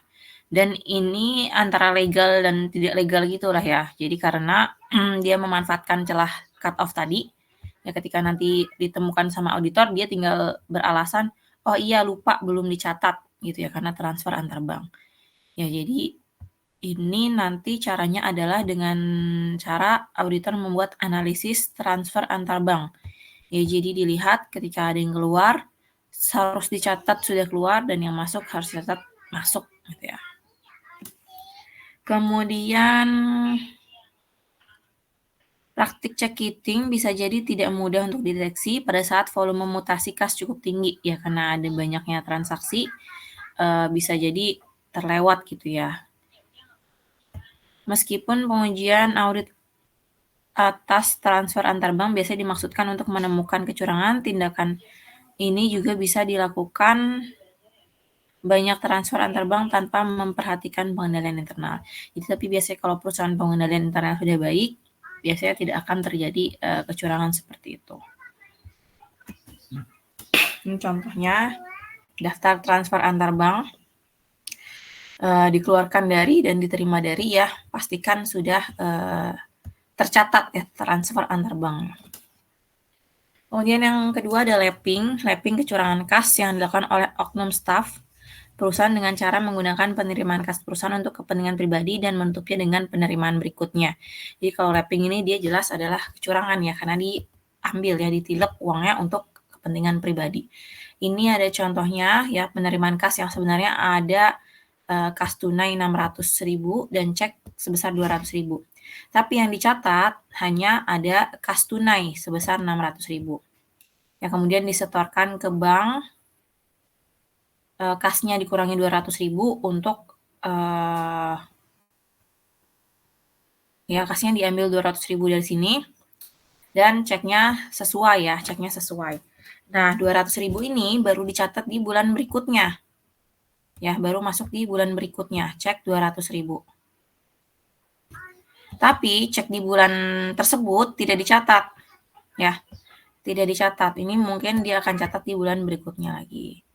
Dan ini antara legal dan tidak legal gitulah ya. Jadi karena dia memanfaatkan celah cut off tadi, ya ketika nanti ditemukan sama auditor dia tinggal beralasan, oh iya lupa belum dicatat gitu ya karena transfer antar bank. Ya jadi ini nanti caranya adalah dengan cara auditor membuat analisis transfer antar bank. Ya jadi dilihat ketika ada yang keluar harus dicatat sudah keluar dan yang masuk harus dicatat masuk gitu ya. Kemudian praktik checking bisa jadi tidak mudah untuk dideteksi pada saat volume mutasi kas cukup tinggi ya karena ada banyaknya transaksi bisa jadi terlewat gitu ya. Meskipun pengujian audit atas transfer antar bank biasanya dimaksudkan untuk menemukan kecurangan, tindakan ini juga bisa dilakukan banyak transfer antar bank tanpa memperhatikan pengendalian internal. Jadi tapi biasanya kalau perusahaan pengendalian internal sudah baik, biasanya tidak akan terjadi kecurangan seperti itu. Ini contohnya daftar transfer antar bank dikeluarkan dari dan diterima dari ya, pastikan sudah tercatat ya transfer antar bank. Kemudian yang kedua ada lapping kecurangan kas yang dilakukan oleh oknum staff perusahaan dengan cara menggunakan penerimaan kas perusahaan untuk kepentingan pribadi dan menutupnya dengan penerimaan berikutnya. Jadi kalau lapping ini dia jelas adalah kecurangan ya, karena diambil ya, ditilep uangnya untuk kepentingan pribadi. Ini ada contohnya ya, penerimaan kas yang sebenarnya ada kas tunai 600.000 dan cek sebesar 200.000. Tapi yang dicatat hanya ada kas tunai sebesar 600.000. Ya kemudian disetorkan ke bank, kasnya dikurangi 200.000 untuk ya kasnya diambil 200.000 dari sini dan ceknya sesuai ya, ceknya sesuai. Nah, 200.000 ini baru dicatat di bulan berikutnya. Ya, baru masuk di bulan berikutnya, cek 200.000. Tapi cek di bulan tersebut tidak dicatat. Ya, tidak dicatat. Ini mungkin dia akan catat di bulan berikutnya lagi.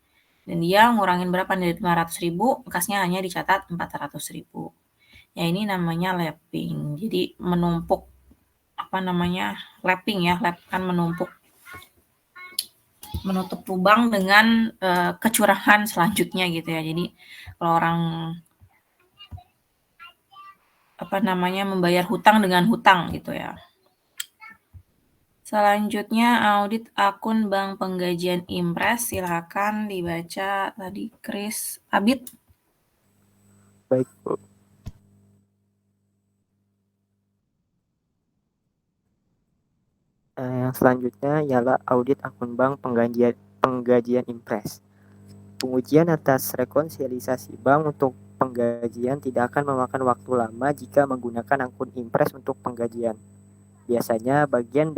Dan dia ngurangin berapa dari 500.000, kasnya hanya dicatat 400.000. Ya ini namanya lapping. Jadi menumpuk lapping ya, kan menumpuk, menutup lubang dengan kecurangan selanjutnya gitu ya. Jadi kalau orang membayar hutang dengan hutang gitu ya. Selanjutnya audit akun bank penggajian Impres, silakan dibaca tadi Chris Abid. Baik, Bu. Yang selanjutnya ialah audit akun bank penggajian Impres. Pengujian atas rekonsiliasi bank untuk penggajian tidak akan memakan waktu lama jika menggunakan akun Impres untuk penggajian. Biasanya bagian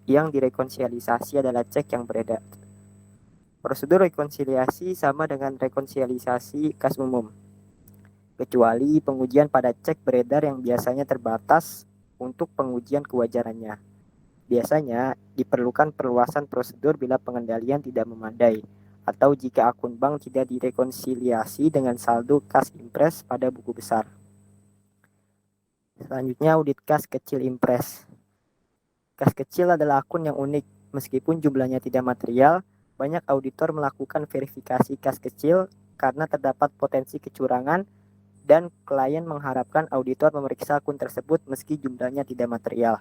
yang direkonsiliasi adalah cek yang beredar. Prosedur rekonsiliasi sama dengan rekonsiliasi kas umum, kecuali pengujian pada cek beredar yang biasanya terbatas untuk pengujian kewajarannya. Biasanya diperlukan perluasan prosedur bila pengendalian tidak memadai, atau jika akun bank tidak direkonsiliasi dengan saldo kas Impres pada buku besar. Selanjutnya audit kas kecil Impres. Kas kecil adalah akun yang unik. Meskipun jumlahnya tidak material, banyak auditor melakukan verifikasi kas kecil karena terdapat potensi kecurangan dan klien mengharapkan auditor memeriksa akun tersebut meski jumlahnya tidak material.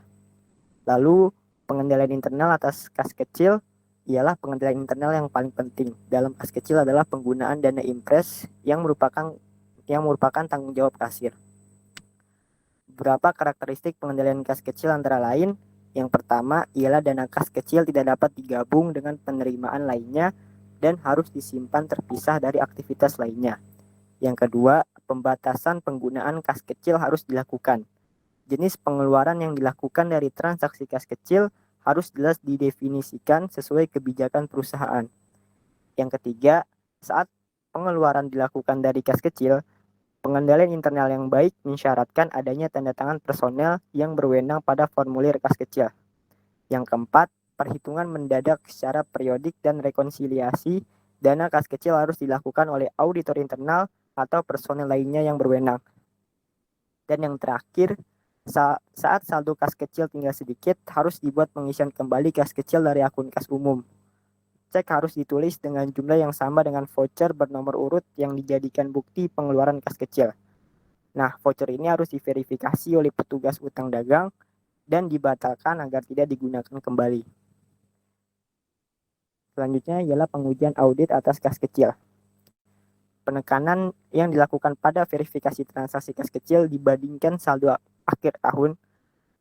Lalu, pengendalian internal atas kas kecil ialah pengendalian internal yang paling penting. Dalam kas kecil adalah penggunaan dana Impres yang merupakan tanggung jawab kasir. Beberapa karakteristik pengendalian kas kecil antara lain, yang pertama ialah dana kas kecil tidak dapat digabung dengan penerimaan lainnya dan harus disimpan terpisah dari aktivitas lainnya. Yang kedua, pembatasan penggunaan kas kecil harus dilakukan. Jenis pengeluaran yang dilakukan dari transaksi kas kecil harus jelas didefinisikan sesuai kebijakan perusahaan. Yang ketiga, saat pengeluaran dilakukan dari kas kecil, pengendalian internal yang baik mensyaratkan adanya tanda tangan personel yang berwenang pada formulir kas kecil. Yang keempat, perhitungan mendadak secara periodik dan rekonsiliasi dana kas kecil harus dilakukan oleh auditor internal atau personel lainnya yang berwenang. Dan yang terakhir, saat saldo kas kecil tinggal sedikit, harus dibuat pengisian kembali kas kecil dari akun kas umum. Cek harus ditulis dengan jumlah yang sama dengan voucher bernomor urut yang dijadikan bukti pengeluaran kas kecil. Nah, voucher ini harus diverifikasi oleh petugas utang dagang dan dibatalkan agar tidak digunakan kembali. Selanjutnya ialah pengujian audit atas kas kecil. Penekanan yang dilakukan pada verifikasi transaksi kas kecil dibandingkan saldo akhir tahun,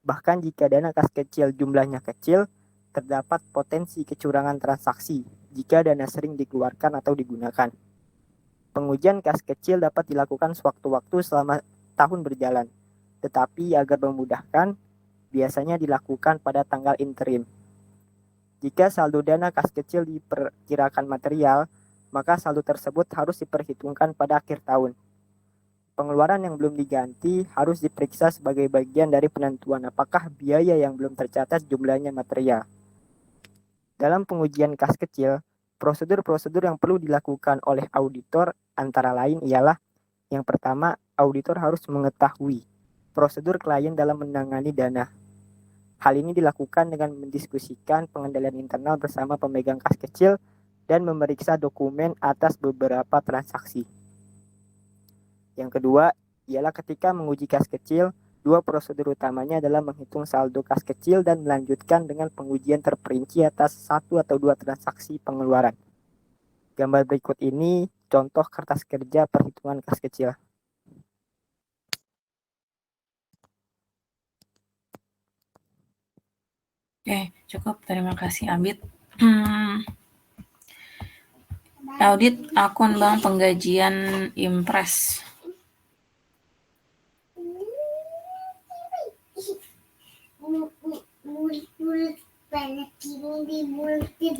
bahkan jika dana kas kecil jumlahnya kecil, terdapat potensi kecurangan transaksi jika dana sering dikeluarkan atau digunakan. Pengujian kas kecil dapat dilakukan sewaktu-waktu selama tahun berjalan, tetapi agar memudahkan, biasanya dilakukan pada tanggal interim. Jika saldo dana kas kecil diperkirakan material, maka saldo tersebut harus diperhitungkan pada akhir tahun. Pengeluaran yang belum diganti harus diperiksa sebagai bagian dari penentuan apakah biaya yang belum tercatat jumlahnya material. Dalam pengujian kas kecil, prosedur-prosedur yang perlu dilakukan oleh auditor antara lain ialah yang pertama, auditor harus mengetahui prosedur klien dalam menangani dana. Hal ini dilakukan dengan mendiskusikan pengendalian internal bersama pemegang kas kecil dan memeriksa dokumen atas beberapa transaksi. Yang kedua, ialah ketika menguji kas kecil, dua prosedur utamanya adalah menghitung saldo kas kecil dan melanjutkan dengan pengujian terperinci atas satu atau dua transaksi pengeluaran. Gambar berikut ini contoh kertas kerja perhitungan kas kecil. Oke, cukup. Terima kasih, Abid. Audit akun bank penggajian Impres.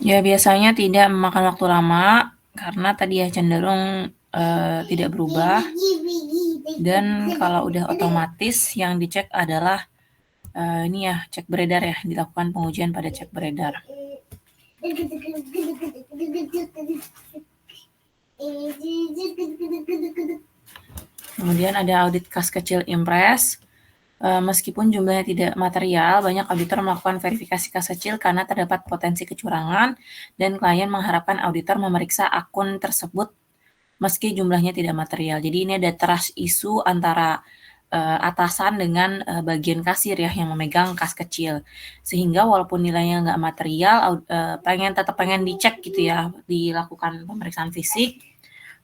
Ya, biasanya tidak memakan waktu lama karena tadi ya cenderung tidak berubah. Dan kalau udah otomatis yang dicek adalah ini ya, cek beredar ya, dilakukan pengujian pada cek beredar. Kemudian ada audit kas kecil Impres. Meskipun jumlahnya tidak material, banyak auditor melakukan verifikasi kas kecil karena terdapat potensi kecurangan dan klien mengharapkan auditor memeriksa akun tersebut meski jumlahnya tidak material. Jadi ini ada trust issue antara atasan dengan bagian kasir ya yang memegang kas kecil. Sehingga walaupun nilainya nggak material, tetap pengen dicek gitu ya, dilakukan pemeriksaan fisik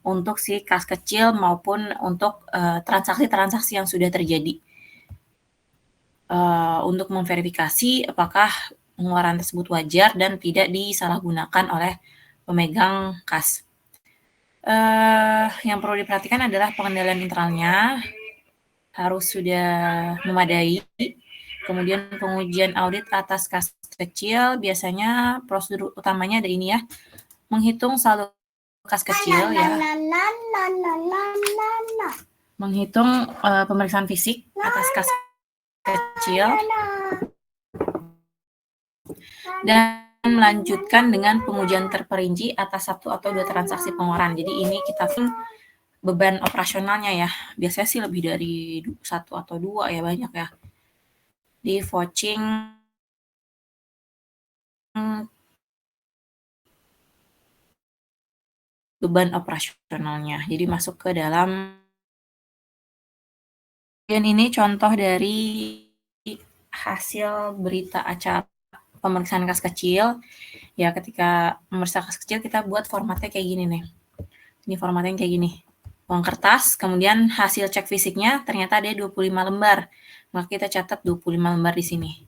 untuk si kas kecil maupun untuk transaksi-transaksi yang sudah terjadi. Untuk memverifikasi apakah pengeluaran tersebut wajar dan tidak disalahgunakan oleh pemegang kas. Yang perlu diperhatikan adalah pengendalian internalnya harus sudah memadai. Kemudian pengujian audit atas kas kecil, biasanya prosedur utamanya ada ini ya, menghitung saldo kas kecil ya, menghitung pemeriksaan fisik atas kas kecil dan melanjutkan dengan pengujian terperinci atas satu atau dua transaksi pengeluaran. Jadi ini kita beban operasionalnya ya, biasanya sih lebih dari satu atau dua ya, banyak ya. Di vouching beban operasionalnya. Jadi masuk ke dalam. Dan ini contoh dari hasil berita acara pemeriksaan kas kecil. Ya, ketika memeriksa kas kecil kita buat formatnya kayak gini nih. Ini formatnya kayak gini. Uang kertas, kemudian hasil cek fisiknya ternyata ada 25 lembar. Maka kita catat 25 lembar di sini.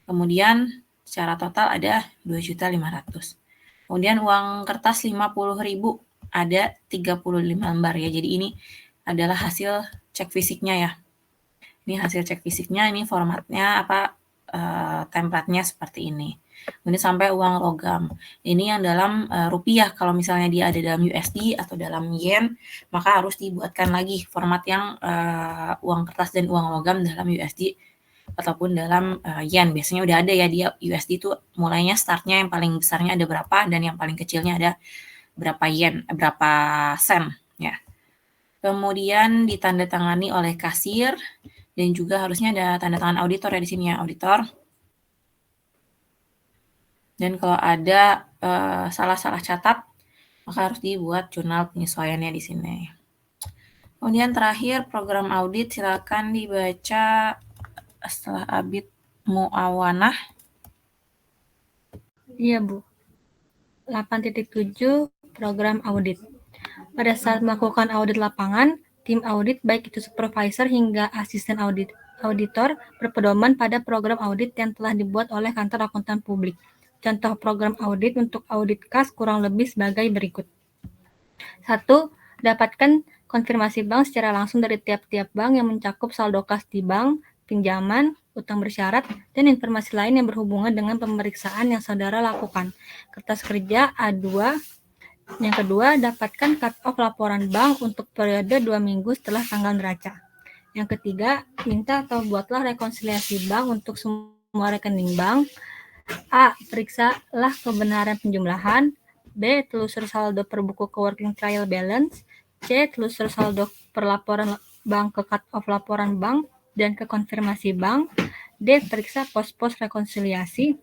Kemudian secara total ada 2.500.000. Kemudian uang kertas 50.000 ada 35 lembar ya. Jadi ini adalah hasil cek fisiknya ya. Ini hasil cek fisiknya, ini formatnya template-nya seperti ini. Ini sampai uang logam. Ini yang dalam rupiah. Kalau misalnya dia ada dalam USD atau dalam yen, maka harus dibuatkan lagi format yang uang kertas dan uang logam dalam USD ataupun dalam yen. Biasanya udah ada ya, dia USD itu mulainya startnya yang paling besarnya ada berapa dan yang paling kecilnya ada berapa yen, berapa sen ya. Kemudian ditandatangani oleh kasir dan juga harusnya ada tanda tangan auditor ya di sini ya, auditor. Dan kalau ada salah-salah catat, maka harus dibuat jurnal penyesuaiannya di sini. Kemudian terakhir program audit, silakan dibaca setelah Abid Muawanah. Iya, Bu. 8.7 program audit. Pada saat melakukan audit lapangan, tim audit baik itu supervisor hingga asisten auditor berpedoman pada program audit yang telah dibuat oleh kantor akuntan publik. Contoh program audit untuk audit kas kurang lebih sebagai berikut. 1. Dapatkan konfirmasi bank secara langsung dari tiap-tiap bank yang mencakup saldo kas di bank, pinjaman, utang bersyarat, dan informasi lain yang berhubungan dengan pemeriksaan yang saudara lakukan. Kertas kerja A2. Yang kedua, dapatkan cut-off laporan bank untuk periode 2 minggu setelah tanggal neraca. Yang ketiga, minta atau buatlah rekonsiliasi bank untuk semua rekening bank. A. Periksalah kebenaran penjumlahan. B. Telusur saldo per buku ke working trial balance. C. Telusur saldo per laporan bank ke cut-off laporan bank dan ke konfirmasi bank. D. Periksa pos-pos rekonsiliasi.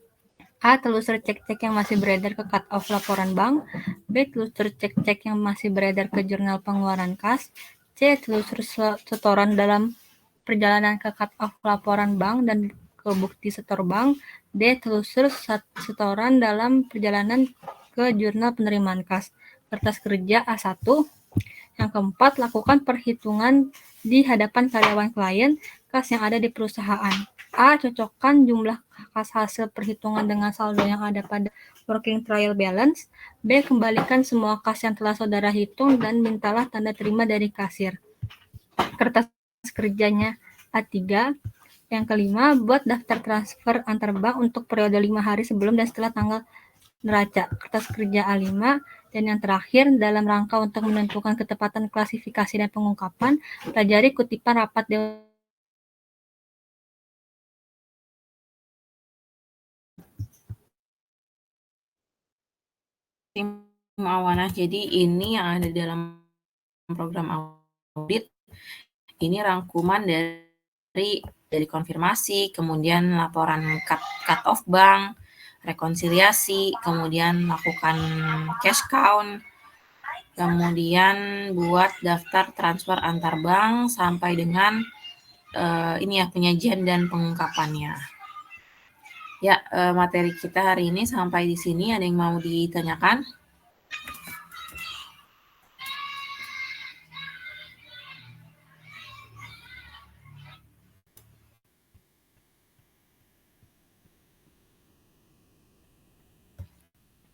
A. Telusur cek-cek yang masih beredar ke cut-off laporan bank. B. Telusur cek-cek yang masih beredar ke jurnal pengeluaran kas. C. Telusur setoran dalam perjalanan ke cut-off laporan bank dan ke bukti setor bank. D. Telusur setoran dalam perjalanan ke jurnal penerimaan kas. Kertas kerja A1. Yang keempat, lakukan perhitungan di hadapan karyawan klien kas yang ada di perusahaan. A. Cocokkan jumlah kas hasil perhitungan dengan saldo yang ada pada working trial balance. B. Kembalikan semua kas yang telah saudara hitung dan mintalah tanda terima dari kasir. Kertas kerjanya A3. Yang kelima, buat daftar transfer antar bank untuk periode 5 hari sebelum dan setelah tanggal neraca. Kertas kerja A5. Dan yang terakhir, dalam rangka untuk menentukan ketepatan klasifikasi dan pengungkapan, pelajari kutipan rapat Dewan Muawanah. Jadi ini yang ada dalam program audit, ini rangkuman dari konfirmasi, kemudian laporan cut-off bank, rekonsiliasi, kemudian lakukan cash count, kemudian buat daftar transfer antar bank sampai dengan ini ya, penyajian dan pengungkapannya. Ya, materi kita hari ini sampai di sini. Ada yang mau ditanyakan?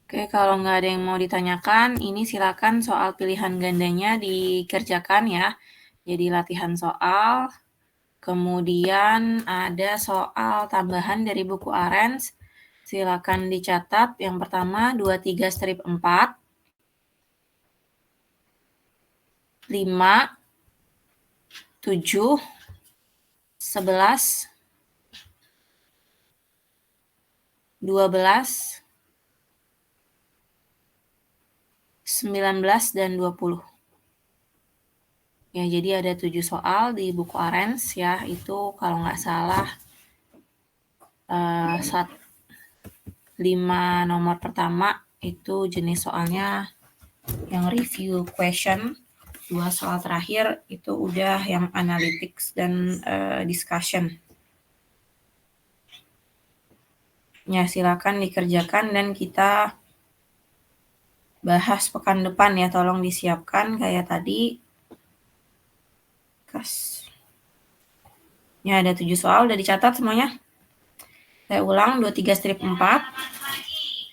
Oke, kalau nggak ada yang mau ditanyakan, ini silakan soal pilihan gandanya dikerjakan ya. Jadi latihan soal, kemudian ada soal tambahan dari buku Arens. Silakan dicatat. Yang pertama 23 strip 4, 5, 7, 11, 12, 19, dan 20. Ya, jadi ada 7 soal di buku Arens ya, itu kalau nggak salah 5 nomor pertama itu jenis soalnya yang review question, 2 soal terakhir itu udah yang analytics dan discussion. Ya, silakan dikerjakan dan kita bahas pekan depan ya, tolong disiapkan kayak tadi. Ya, ada 7 soal, udah dicatat semuanya. Saya ulang, 23 strip 4,